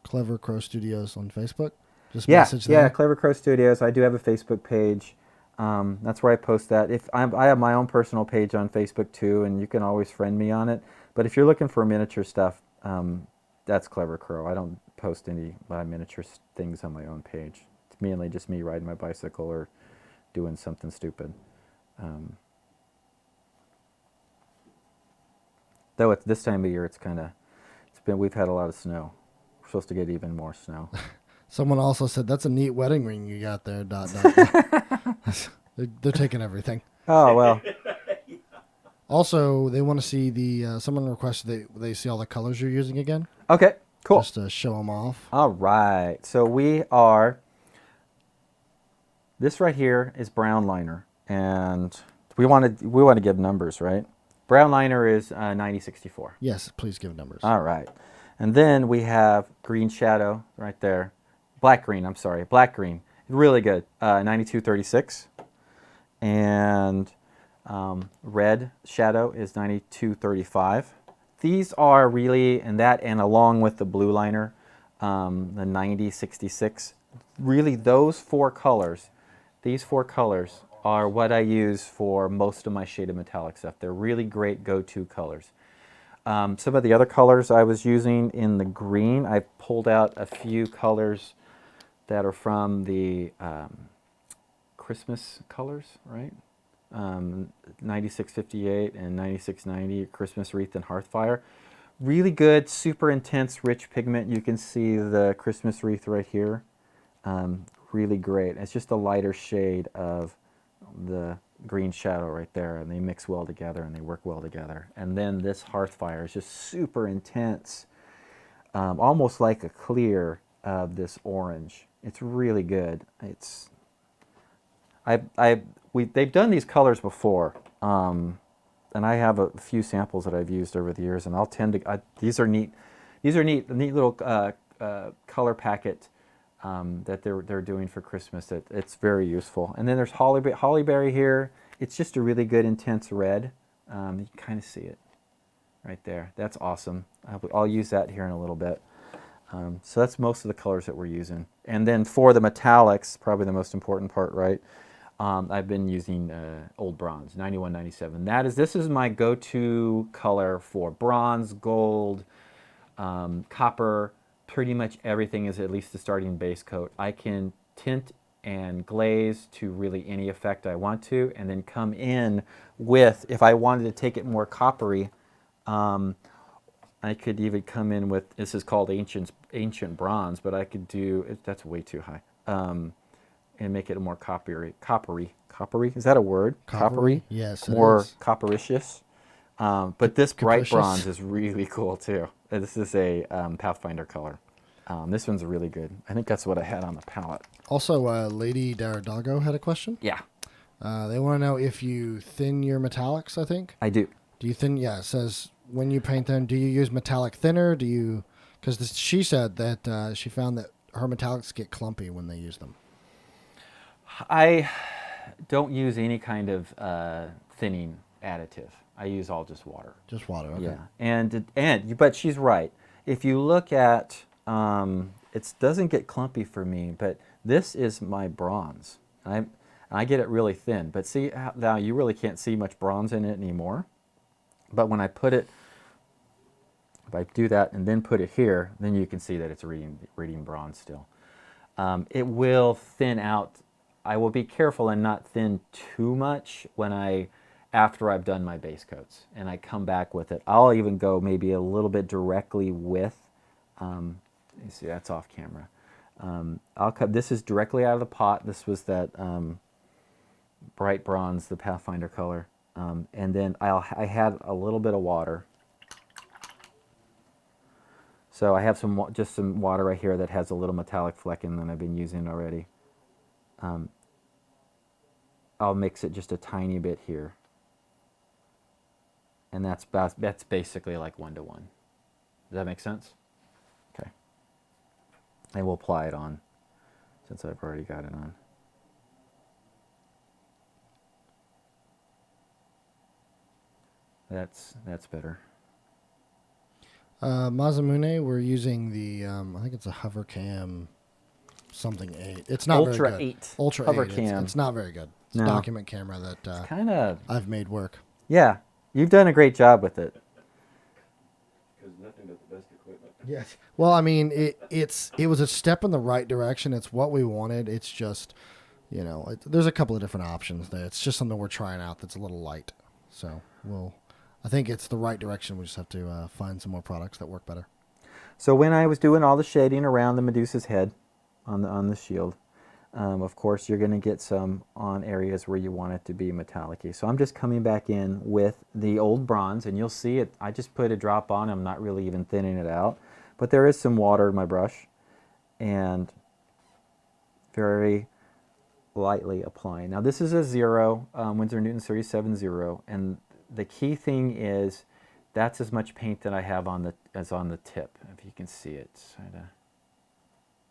Clever Crow Studios on Facebook. Just message them. Yeah, Clever Crow Studios. I do have a Facebook page. That's where I post that. I have my own personal page on Facebook too, and you can always friend me on it. But if you're looking for miniature stuff, that's Clever Crow. I don't post any miniature things on my own page. It's mainly just me riding my bicycle or doing something stupid. Though at this time of year, we've had a lot of snow. We're supposed to get even more snow. Someone also said that's a neat wedding ring you got there. ... They're taking everything. Oh well. Also, they want to see the. Someone requested they see all the colors you're using again, Okay. Cool. just to show them off. All right. So this right here is brown liner, and we want to give numbers, right? Brown liner is 9064. Yes, please give numbers. All right. And then we have green shadow right there. Black green, really good, 9236. And red shadow is 9235. These are really, and along with the blue liner, the 9066, really those four colors These 4 colors are what I use for most of my shaded metallic stuff. They're really great go-to colors. Some of the other colors I was using in the green, I pulled out a few colors that are from the Christmas colors, right? 9658 and 9690, Christmas Wreath and Hearthfire. Really good, super intense, rich pigment. You can see the Christmas Wreath right here. Really great. It's just a lighter shade of the green shadow right there, and they mix well together and they work well together. And then this Hearthfire is just super intense, almost like a clear of this orange. It's really good. They've done these colors before, and I have a few samples that I've used over the years, and these are neat. These are neat little color packet that they're doing for Christmas. It's very useful. And then there's hollyberry here. It's just a really good intense red. You can kind of see it right there. That's awesome. I'll use that here in a little bit. So that's most of the colors that we're using. And then for the metallics, probably the most important part, right? I've been using old bronze, 9197. This is my go-to color for bronze, gold, copper. Pretty much everything is at least the starting base coat. I can tint and glaze to really any effect I want to, and then come in with, if I wanted to take it more coppery, I could even come in with, this is called ancient bronze, but I could do, that's way too high, and make it more coppery. Is that a word? Coppery? Yes, it more is. coppericious. But this bright Capricious. bronze is really cool too. This is a Pathfinder color. This one's really good. I think that's what I had on the palette. Also, Lady Daradago had a question. Yeah, They want to know if you thin your metallics, I think. I do. Do you thin? Yeah, it says when you paint them, do you use metallic thinner? Do you, because she said that she found that her metallics get clumpy when they use them. I don't use any kind of thinning additive. I use all just water. Just water, okay. Yeah, but she's right. If you look at, it doesn't get clumpy for me, but this is my bronze. I get it really thin, but see now you really can't see much bronze in it anymore. But when I put it, if I do that and then put it here, then you can see that it's reading bronze still. It will thin out. I will be careful and not thin too much after I've done my base coats and I come back with it. I'll even go maybe a little bit directly with, you see that's off camera. I'll cut, this is directly out of the pot. This was that bright bronze, the Pathfinder color. And then I had a little bit of water. So I have just some water right here that has a little metallic fleck in that I've been using already. I'll mix it just a tiny bit here. And that's basically like 1-to-1. Does that make sense? Okay. And we'll apply it on, since I've already got it on. That's better. Mazamune, we're using the, I think it's a Hovercam something 8. It's not Ultra very good. 8. Ultra Hovercam. 8. It's not very good. It's a No. document camera that Kind of, I've made work. yeah, you've done a great job with it. Because nothing but the best equipment. Yes. Well, I mean, it was a step in the right direction. It's what we wanted. It's just, there's a couple of different options there. It's just something we're trying out that's a little light. So I think it's the right direction. We just have to find some more products that work better. So when I was doing all the shading around the Medusa's head on the shield, of course you're going to get some on areas where you want it to be metallic-y. So I'm just coming back in with the old bronze, and you'll see it. I just put a drop on. I'm not really even thinning it out, but there is some water in my brush, and very lightly applying. Now this is a 0 Winsor Newton Series 7.0, and the key thing is that's as much paint that I have as on the tip. If you can see it,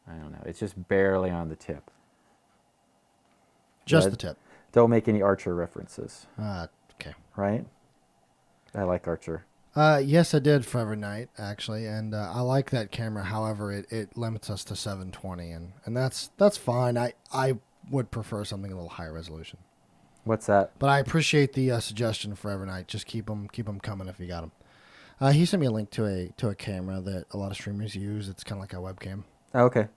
I don't know. It's just barely on the tip. Just the tip. Don't make any Archer references, Okay. right? I like Archer. Yes, I did Forever Night, actually, and I like that camera. However, it limits us to 720, and that's fine. I would prefer something a little higher resolution. What's that? But I appreciate the suggestion for every night. Just keep them coming if you got them. He sent me a link to a camera that a lot of streamers use. It's kind of like a webcam. Oh, okay.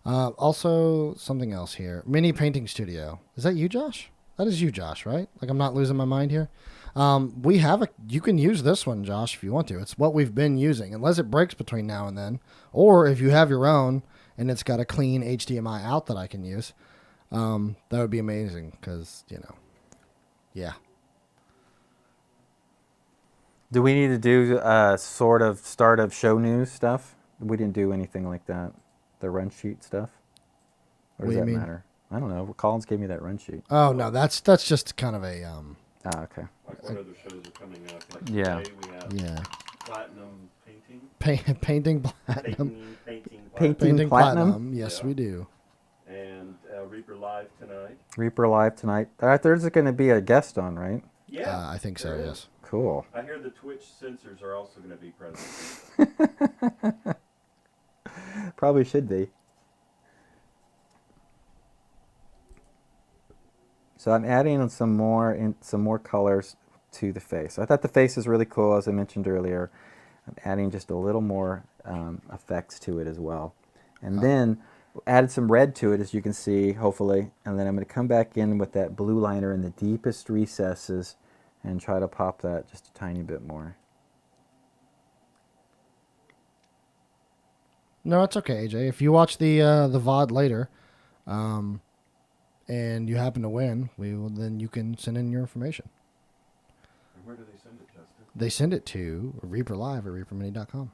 Also, something else here. Mini Painting Studio. Is that you, Josh? That is you, Josh, right? Like, I'm not losing my mind here. You can use this one, Josh, if you want to. It's what we've been using, unless it breaks between now and then. Or if you have your own and it's got a clean HDMI out that I can use, that would be amazing because, yeah. Do we need to do sort of start of show news stuff? We didn't do anything like that. The run sheet stuff? Or What does do you that mean? matter? I don't know. Collins gave me that run sheet. Oh, no, that's just kind of a, Okay. Like what other shows are coming up? Like Yeah. today we have yeah. platinum painting. Painting platinum. Painting Painting platinum? Yes, Yeah. we do. And Reaper Live tonight. Reaper Live tonight. There's going to be a guest on, right? Yeah. I think so, there is. yes. Cool. I hear the Twitch censors are also going to be present. Probably should be. So I'm adding some more colors to the face. I thought the face is really cool, as I mentioned earlier. I'm adding just a little more effects to it as well. And then added some red to it, as you can see, hopefully. And then I'm going to come back in with that blue liner in the deepest recesses and try to pop that just a tiny bit more. No, it's okay, AJ. If you watch the VOD later, and you happen to win, then you can send in your information. And where do they send it, Justin? They send it to reaperlive at reapermini.com.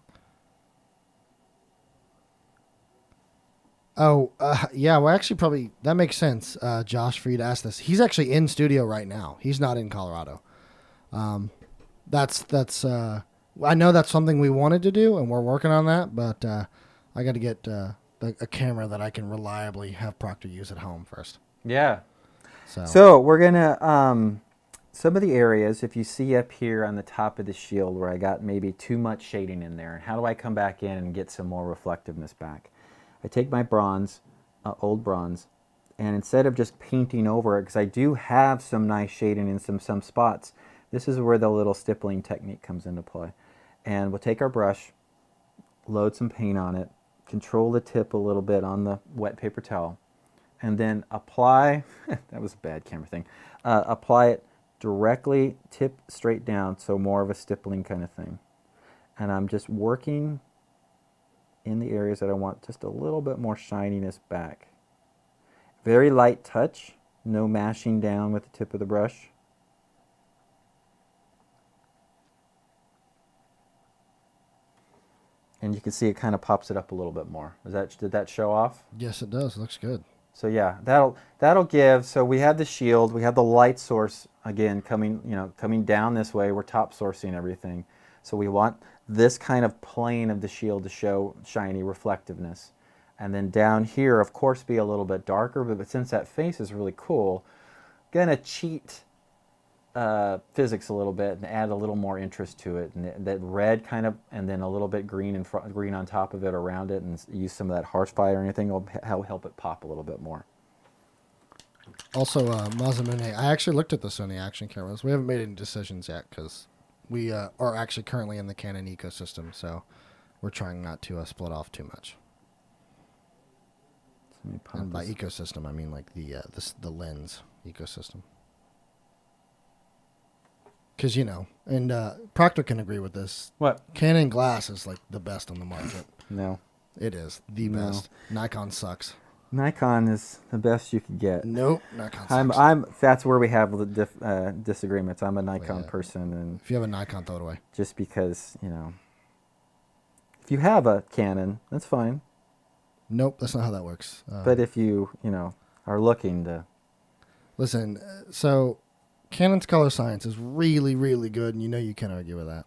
Oh, yeah, well, actually, probably, that makes sense, Josh, for you to ask this. He's actually in studio right now. He's not in Colorado. I know that's something we wanted to do, and we're working on that, but I got to get a camera that I can reliably have Proctor use at home first. Yeah. So, So we're going to, some of the areas, if you see up here on the top of the shield where I got maybe too much shading in there, how do I come back in and get some more reflectiveness back? I take my bronze, old bronze, and instead of just painting over it, because I do have some nice shading in some spots, this is where the little stippling technique comes into play. And we'll take our brush, load some paint on it, control the tip a little bit on the wet paper towel, and then apply, that was a bad camera thing, apply it directly tip straight down, so more of a stippling kind of thing. And I'm just working in the areas that I want just a little bit more shininess back. Very light touch, no mashing down with the tip of the brush. And you can see it kind of pops it up a little bit more. Did that show off? yes, it does. Looks good. So yeah, that'll give. So we have the shield, we have the light source again coming down this way. We're top sourcing everything. So we want this kind of plane of the shield to show shiny reflectiveness. And then down here, of course, be a little bit darker, but since that face is really cool, gonna cheat physics a little bit and add a little more interest to it. And that red kind of, and then a little bit green green on top of it, around it, and use some of that harsh fire or anything will help it pop a little bit more. Also, Mazamune, I actually looked at the Sony action cameras. We haven't made any decisions yet because we are actually currently in the Canon ecosystem, so we're trying not to split off too much. So let me pop And by this. ecosystem, I mean like the lens ecosystem. Because, and Proctor can agree with this. What? Canon glass is like the best on the market. No. It is the No. best. Nikon sucks. Nikon is the best you could get. Nope, Nikon sucks. That's where we have the disagreements. I'm a Nikon Yeah. person, and If you have a Nikon, throw it away. just because, if you have a Canon, that's fine. Nope, that's not how that works. But if you, are looking to, Listen, so Canon's color science is really, really good, and you can't argue with that.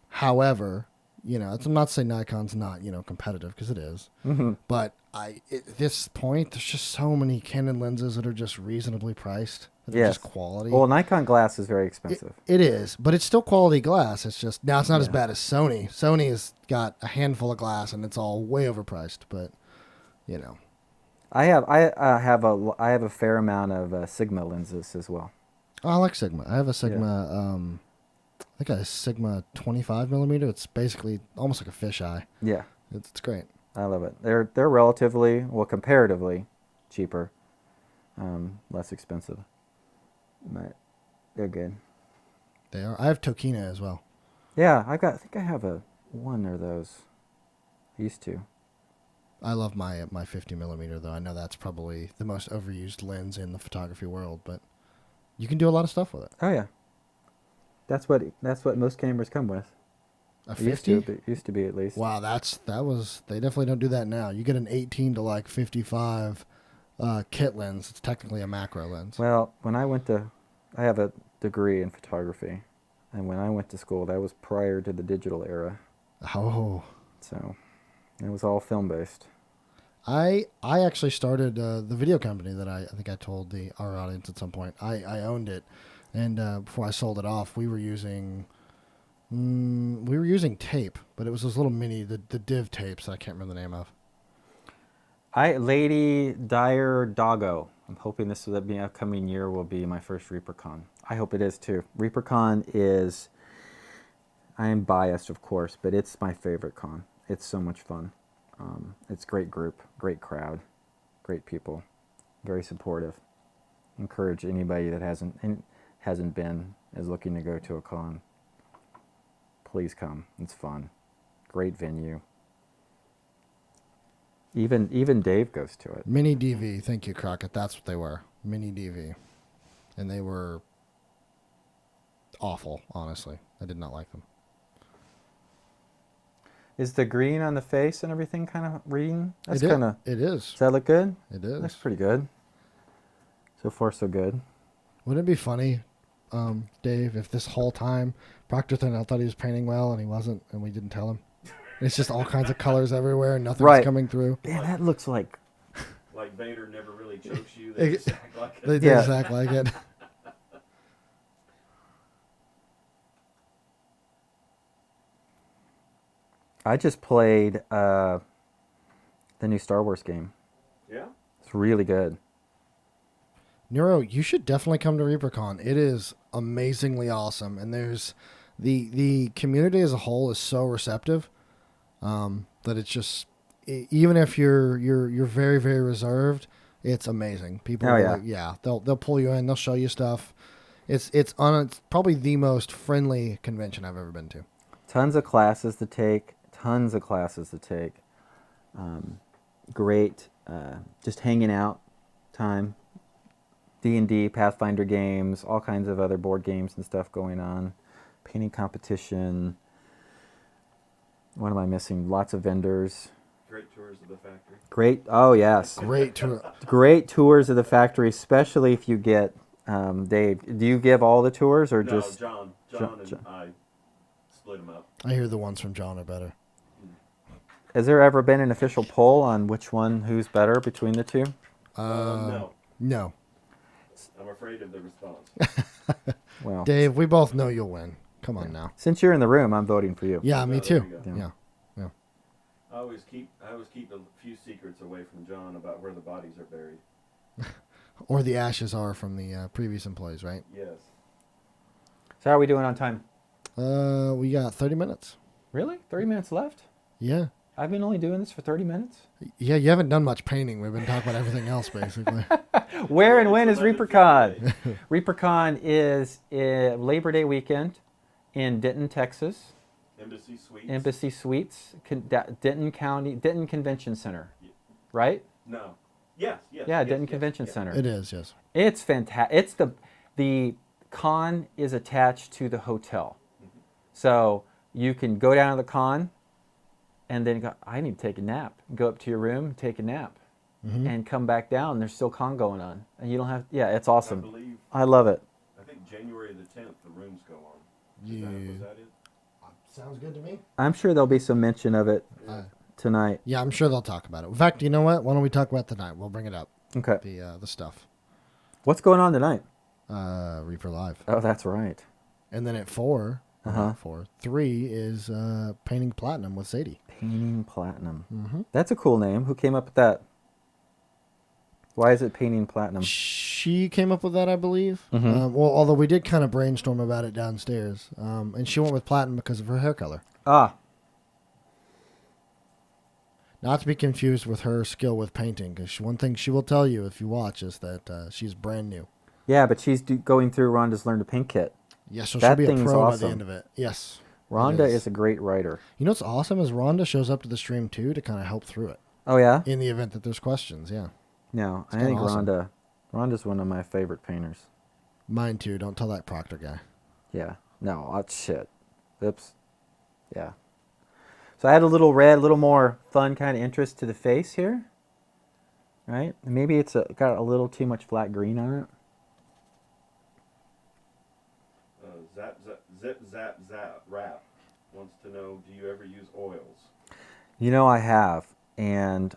However, I'm not saying Nikon's not, competitive, because it is. mm-hmm. But at this point, there's just so many Canon lenses that are just reasonably priced. That are Yes. just quality. Well, Nikon glass is very expensive. It is, but it's still quality glass. It's just, now it's not as Yeah. bad as Sony. Sony has got a handful of glass, and it's all way overpriced, but, I have I have a fair amount of Sigma lenses as well. Oh, I like Sigma. I have a Sigma. I think a Sigma 25 millimeter. It's basically almost like a fisheye. Yeah, It's great. I love it. They're relatively, well, comparatively cheaper, less expensive, but they're good. They are. I have Tokina as well. Yeah, I think I have one of those. I used to. I love my 50 millimeter though. I know that's probably the most overused lens in the photography world, but you can do a lot of stuff with it. Oh yeah, that's what most cameras come with. A It used to 50? used to be at least. Wow, they definitely don't do that now. You get an 18 to like 55 kit lens. It's technically a macro lens. Well, I have a degree in photography, and when I went to school, that was prior to the digital era, Oh, so it was all film based. I actually started the video company that I think I told our audience at some point. I owned it, and before I sold it off, we were using tape, but it was those little the div tapes that I can't remember the name of. Lady Dyer Doggo. I'm hoping this will be upcoming year will be my first ReaperCon. I hope it is too. ReaperCon is, I am biased of course, but it's my favorite con. It's so much fun. It's a great group, great crowd, great people, very supportive. Encourage anybody that hasn't been, is looking to go to a con. Please come. It's fun. Great venue. Even Dave goes to it. Mini DV, thank you, Crockett. That's what they were. Mini DV. And they were awful, honestly. I did not like them. Is the green on the face and everything kind of reading? That's It kind of. is. Does that look good? It is. Looks pretty good. So far, so good. Wouldn't it be funny, Dave, if this whole time Proctor thought he was painting well and he wasn't, and we didn't tell him? It's just all kinds of colors everywhere and nothing's Right. coming through. Man, that looks like. Like Vader never really chokes you. They just act like it. They did Yeah. exact like it. I just played the new Star Wars game. Yeah. It's really good. Nero, you should definitely come to ReaperCon. It is amazingly awesome, and there's the community as a whole is so receptive that it's just even if you're very very reserved, it's amazing. People, Oh, really, yeah. they'll pull you in, they'll show you stuff. It's probably the most friendly convention I've ever been to. Tons of classes to take. Great, just hanging out time. D&D, Pathfinder games, all kinds of other board games and stuff going on. Painting competition. What am I missing? Lots of vendors. Great tours of the factory. Great. Oh yes. Great tour. Great tours of the factory, especially if you get Dave. Do you give all the tours or No, just? John John- and I split them up. I hear the ones from John are better. Has there ever been an official poll on who's better between the two? No, No, I'm afraid of the response. Well, Dave, we both know you'll win. Come on now. since you're in the room, I'm voting for you. Yeah, me Oh, there too. we go. Yeah. I always keep a few secrets away from John about where the bodies are buried. Or the ashes are from the previous employees, right? Yes. So how are we doing on time? We got 30 minutes. Really? 30 minutes left? Yeah. I've been only doing this for 30 minutes? Yeah, you haven't done much painting. We've been talking about everything else, basically. Where and when is Let it feel ReaperCon? good. ReaperCon is Labor Day weekend in Denton, Texas. Embassy Suites. Embassy Suites, Denton Convention Center, Yeah. right? No. Yes. Yeah, yes, Denton yes, Convention yes. Center. It is, yes. It's fantastic. It's the con is attached to the hotel, so you can go down to the con, and then go. I need to take a nap. Go up to your room, take a nap, and come back down. There's still con going on, and you don't have. Yeah, it's I awesome. believe. I love it. I think January the 10th the rooms go on. Yeah. Was that it? Sounds good to me. I'm sure there'll be some mention of it tonight. Yeah, I'm sure they'll talk about it. In fact, you know what? Why don't we talk about it tonight? We'll bring it up. Okay. The stuff. What's going on tonight? Reaper Live. Oh, that's right. And then at 4, Uh-huh. 3 is Painting Platinum with Sadie. Painting Platinum. Mm-hmm. That's a cool name. Who came up with that? Why is it painting platinum? She came up with that, I believe. Mhm. Well, although we did kind of brainstorm about it downstairs. And she went with platinum because of her hair color. Ah, Not to be confused with her skill with painting, because one thing she will tell you if you watch is that she's brand new. yeah, but she's going through Rhonda's Learn to Paint kit. Yes, so That she'll be a thing's pro by the awesome. end of it. Yes. it Rhonda is a great writer. You know what's awesome is Rhonda shows up to the stream too to kind of help through it Oh yeah? in the event that there's questions. Yeah, No, I kinda think awesome. Rhonda's one of my favorite painters. mine too. Don't tell that Proctor guy. Yeah. No, that's shit. Oops. Yeah. So I had a little red, a little more fun kind of interest to the face here. Right? Maybe it's got a little too much flat green on it. Zap Rap wants to know, do you ever use oils? You know, I have, and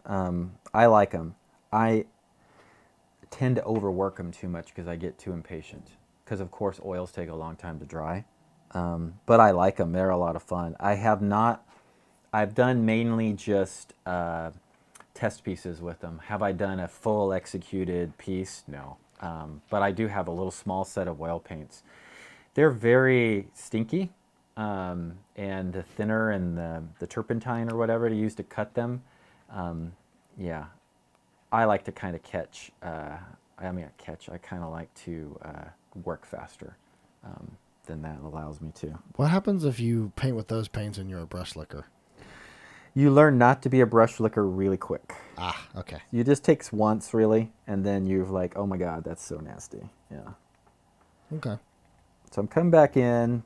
I like them. I tend to overwork them too much because I get too impatient. Because, of course, oils take a long time to dry. But I like them. They're a lot of fun. I've done mainly just test pieces with them. Have I done a full executed piece? No. But I do have a little small set of oil paints. They're very stinky, and the thinner and the turpentine or whatever to use to cut them, yeah, I like to kind of catch. I kind of like to work faster than that allows me to. What happens if you paint with those paints and you're a brush licker? You learn not to be a brush licker really quick. Ah, okay. You just takes once really, and then you're like, oh my god, that's so nasty. Yeah. Okay. So I'm coming back in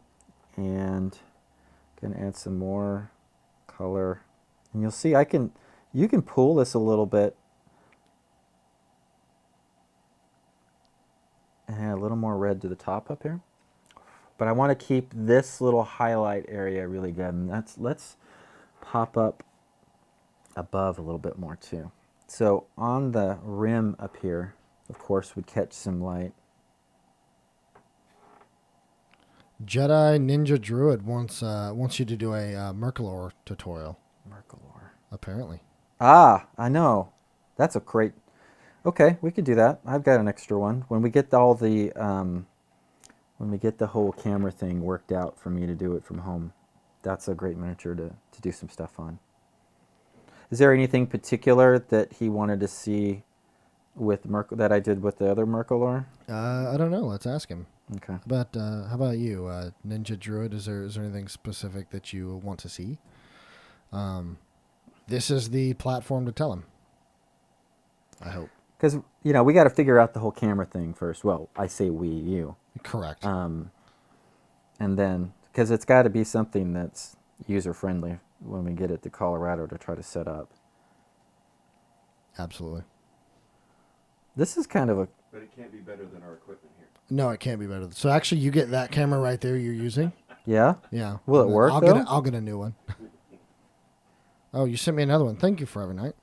and gonna add some more color. And you'll see you can pull this a little bit and add a little more red to the top up here. But I want to keep this little highlight area really good. And let's pop up above a little bit more too. So on the rim up here, of course, would catch some light. Jedi Ninja Druid wants you to do a Mercalor tutorial. Mercalor. Apparently. Ah, I know. That's a great. Okay, we could do that. I've got an extra one. When we get all the when we get the whole camera thing worked out for me to do it from home, that's a great miniature to do some stuff on. Is there anything particular that he wanted to see with that I did with the other Mercalor? I don't know. Let's ask him. Okay. But how about you, Ninja Druid? Is there anything specific that you want to see? This is the platform to tell him. I hope. Because we got to figure out the whole camera thing first. Well, I say we, you. Correct. And then because it's got to be something that's user friendly when we get it to Colorado to try to set up. Absolutely. This is kind of a. But it can't be better than our equipment here. No, it can't be better. So actually, you get that camera right there you're using. Yeah. Yeah. Will it work, though? I'll get a new one. Oh, you sent me another one. Thank you for every night.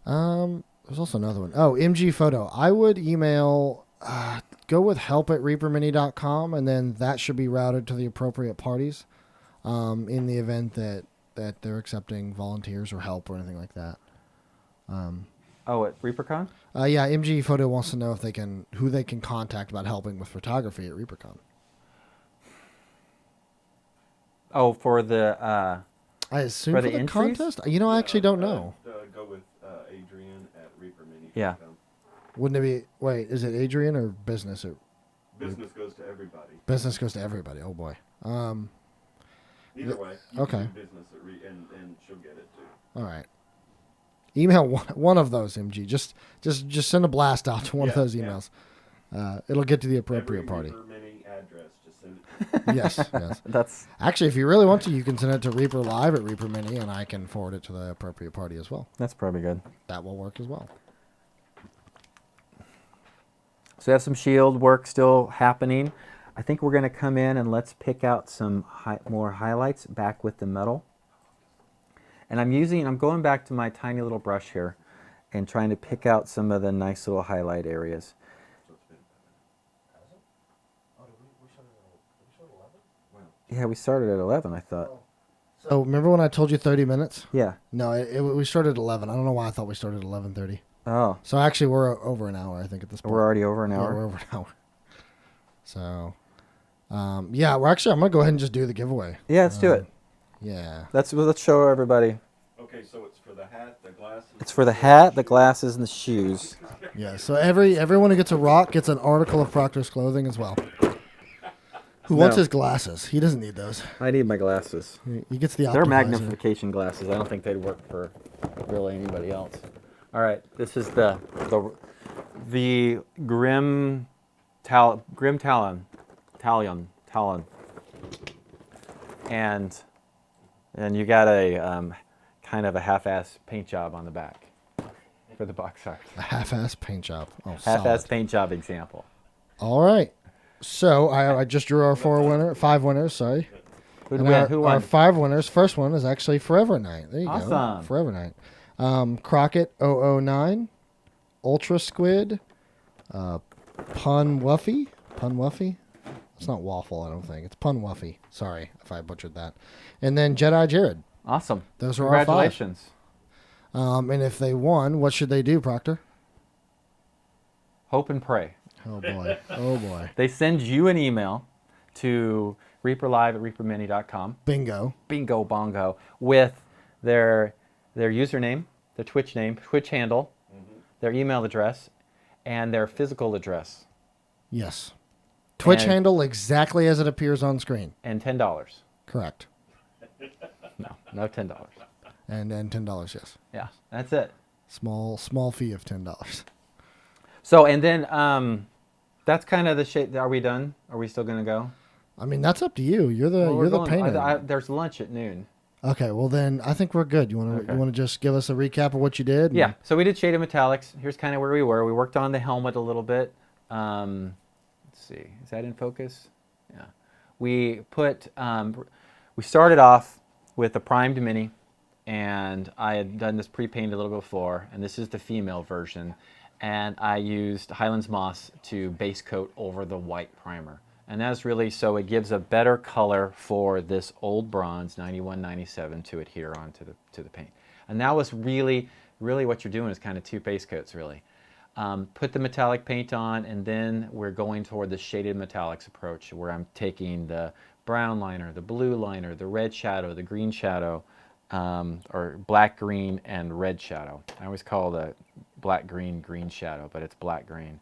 There's also another one. Oh, MG Photo. I would email, go with help@reapermini.com, and then that should be routed to the appropriate parties in the event that they're accepting volunteers or help or anything like that. Oh, at ReaperCon? Yeah, MG Photo wants to know who they can contact about helping with photography at ReaperCon. Oh, for the. I assume For for the the entries? contest? I actually don't know. Go with Adrian at reapermini.com. Yeah. Wouldn't it be? Wait, is it Adrian or business? Business goes to everybody. Business goes to everybody. Oh boy. Either way, you okay. can do business at and she'll get it too. All right. Email one of those, MG. Just send a blast out to one of Yeah, those emails. It'll get to the appropriate party. Every Reaper Mini address, just send it to Yes, yes. That's. Actually, if you really want to, you can send it to Reaper Live at Reaper Mini, and I can forward it to the appropriate party as well. That's probably good. That will work as well. So we have some shield work still happening. I think we're going to come in and let's pick out some more highlights back with the metal. And I'm going back to my tiny little brush here and trying to pick out some of the nice little highlight areas. Yeah, we started at 11, I thought. So remember when I told you 30 minutes? Yeah. No, we started at 11. I don't know why I thought we started at 11:30. Oh, So actually, we're over an hour, I think, at this point. we're already over an Yeah, hour. we're over an hour. So, yeah, we're actually, I'm going to go ahead and just do the giveaway. Yeah, let's do it. Yeah. Let's show everybody. Okay, so it's for the hat, the glasses. It's for the hat, the glasses, and the shoes. Yeah, so everyone who gets a rock gets an article of Proctor's clothing as well. Who wants No. his glasses? He doesn't need those. I need my glasses. He gets the They're optimizer. magnification glasses. I don't think they'd work for really anybody else. All right, this is the Grim Talon, and you got a kind of a half-ass paint job on the back for the box art. A half-ass paint job. Oh, Half-ass solid. paint job example. All right. So I just drew our five winners. Sorry. Who'd And win? Who Our won? 5 winners. First one is actually Forever Night. There you go. Awesome. Forever Night. Crockett 009, Ultrasquid, punwhuffie. Punwhuffie. It's not waffle, I don't think. It's punwhuffie. Sorry if I butchered that. And then Jedijared. Awesome. Those are our 5. Congratulations. And if they won, what should they do, Proctor? Hope and pray. Oh boy. Oh boy. They send you an email to reaperlive@reapermini.com. Bingo. Bingo bongo with their username, their Twitch name, Twitch handle, their email address, and their physical address, Yes. Twitch And- handle exactly as it appears on screen. and $10. Correct. No $10. And then $10, yes. Yeah, that's it. Small fee of $10. So, and then that's kind of the shape. Are we done? Are we still gonna go? I mean, that's up to you. You're the Well, we're you're the going- painter. there's lunch at noon. Okay, well then I think we're good. You want Okay. to just give us a recap of what you did? Yeah, so we did shaded metallics. Here's kind of where we were. We worked on the helmet a little bit. Let's see, is that in focus? Yeah. We put, we started off with a primed mini, and I had done this pre-painted a little before, and this is the female version. And I used Highlands Moss to base coat over the white primer. And that's really so it gives a better color for this old bronze 9197 to adhere on to the paint. And that was really what you're doing is kind of 2 base coats really. Put the metallic paint on, and then we're going toward the shaded metallics approach where I'm taking the brown liner, the blue liner, the red shadow, the green shadow, or black, green, and red shadow. I always call the black, green shadow, but it's black, green.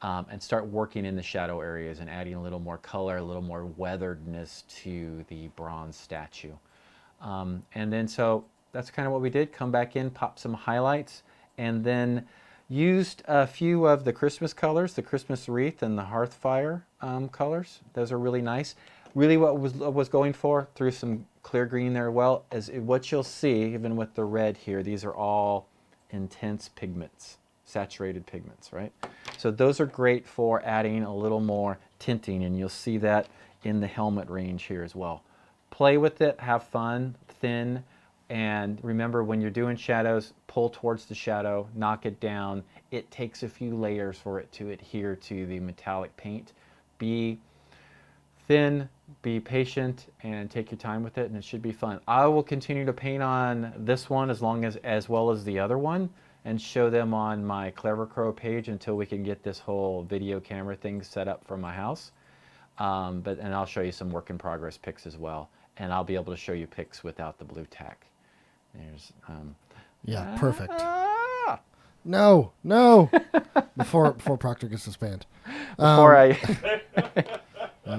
And start working in the shadow areas and adding a little more color, a little more weatheredness to the bronze statue. And then so that's kind of what we did. Come back in, pop some highlights, and then used a few of the Christmas colors, the Christmas wreath and the hearth fire colors. Those are really nice. Really what was going for, threw some clear green there well, as what you'll see, even with the red here, these are all intense pigments, saturated pigments, right? So those are great for adding a little more tinting, and you'll see that in the helmet range here as well. Play with it, have fun, thin, and remember when you're doing shadows, pull towards the shadow, knock it down. It takes a few layers for it to adhere to the metallic paint. Be thin, be patient, and take your time with it, and it should be fun. I will continue to paint on this one as well as the other one, and show them on my Clever Crow page until we can get this whole video camera thing set up for my house. And I'll show you some work in progress pics as well, and I'll be able to show you pics without the blue tack. There's Yeah, perfect. ah! No. before Proctor gets his banned.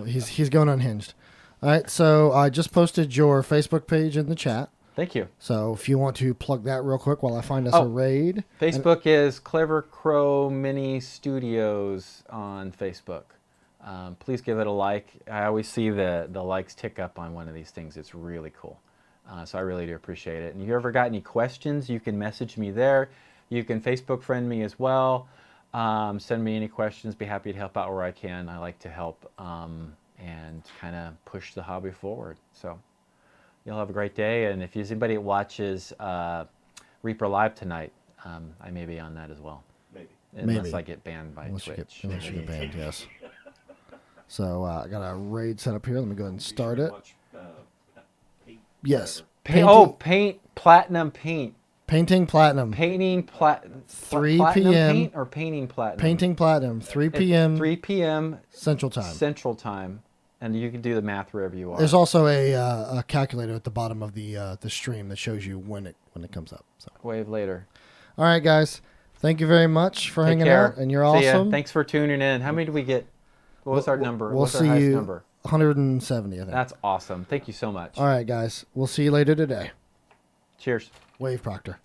He's going unhinged. All right, so I just posted your Facebook page in the chat. Thank you. So if you want to plug that real quick while I find us a raid. Facebook is Clever Crow Mini Studios on Facebook. Please give it a like. I always see the likes tick up on one of these things. It's really cool. So I really do appreciate it. And if you ever got any questions, you can message me there. You can Facebook friend me as well. Send me any questions. Be happy to help out where I can. I like to help and kind of push the hobby forward. So you'll have a great day. And if there's anybody that watches Reaper Live tonight, I may be on that as well. Maybe. Unless I get banned by Unless Twitch. you get banned, yes. So I got a raid set up here. Let me go ahead and start it. Much, paint Yes. Paint platinum paint. Painting Platinum. Painting 3 platinum p.m. paint or painting platinum? Painting Platinum. 3 p.m. 3 p.m. Central Time. Central Time, and you can do the math wherever you are. There's also a calculator at the bottom of the stream that shows you when it comes up. So. Wave later. All right, guys. Thank you very much for Take hanging care. out, and you're See ya. awesome. Thanks for tuning in. How many did we get? What was our number? We'll What's our see highest you. number? 170, I think. That's awesome. Thank you so much. All right, guys. We'll see you later today. Cheers. Wave Proctor.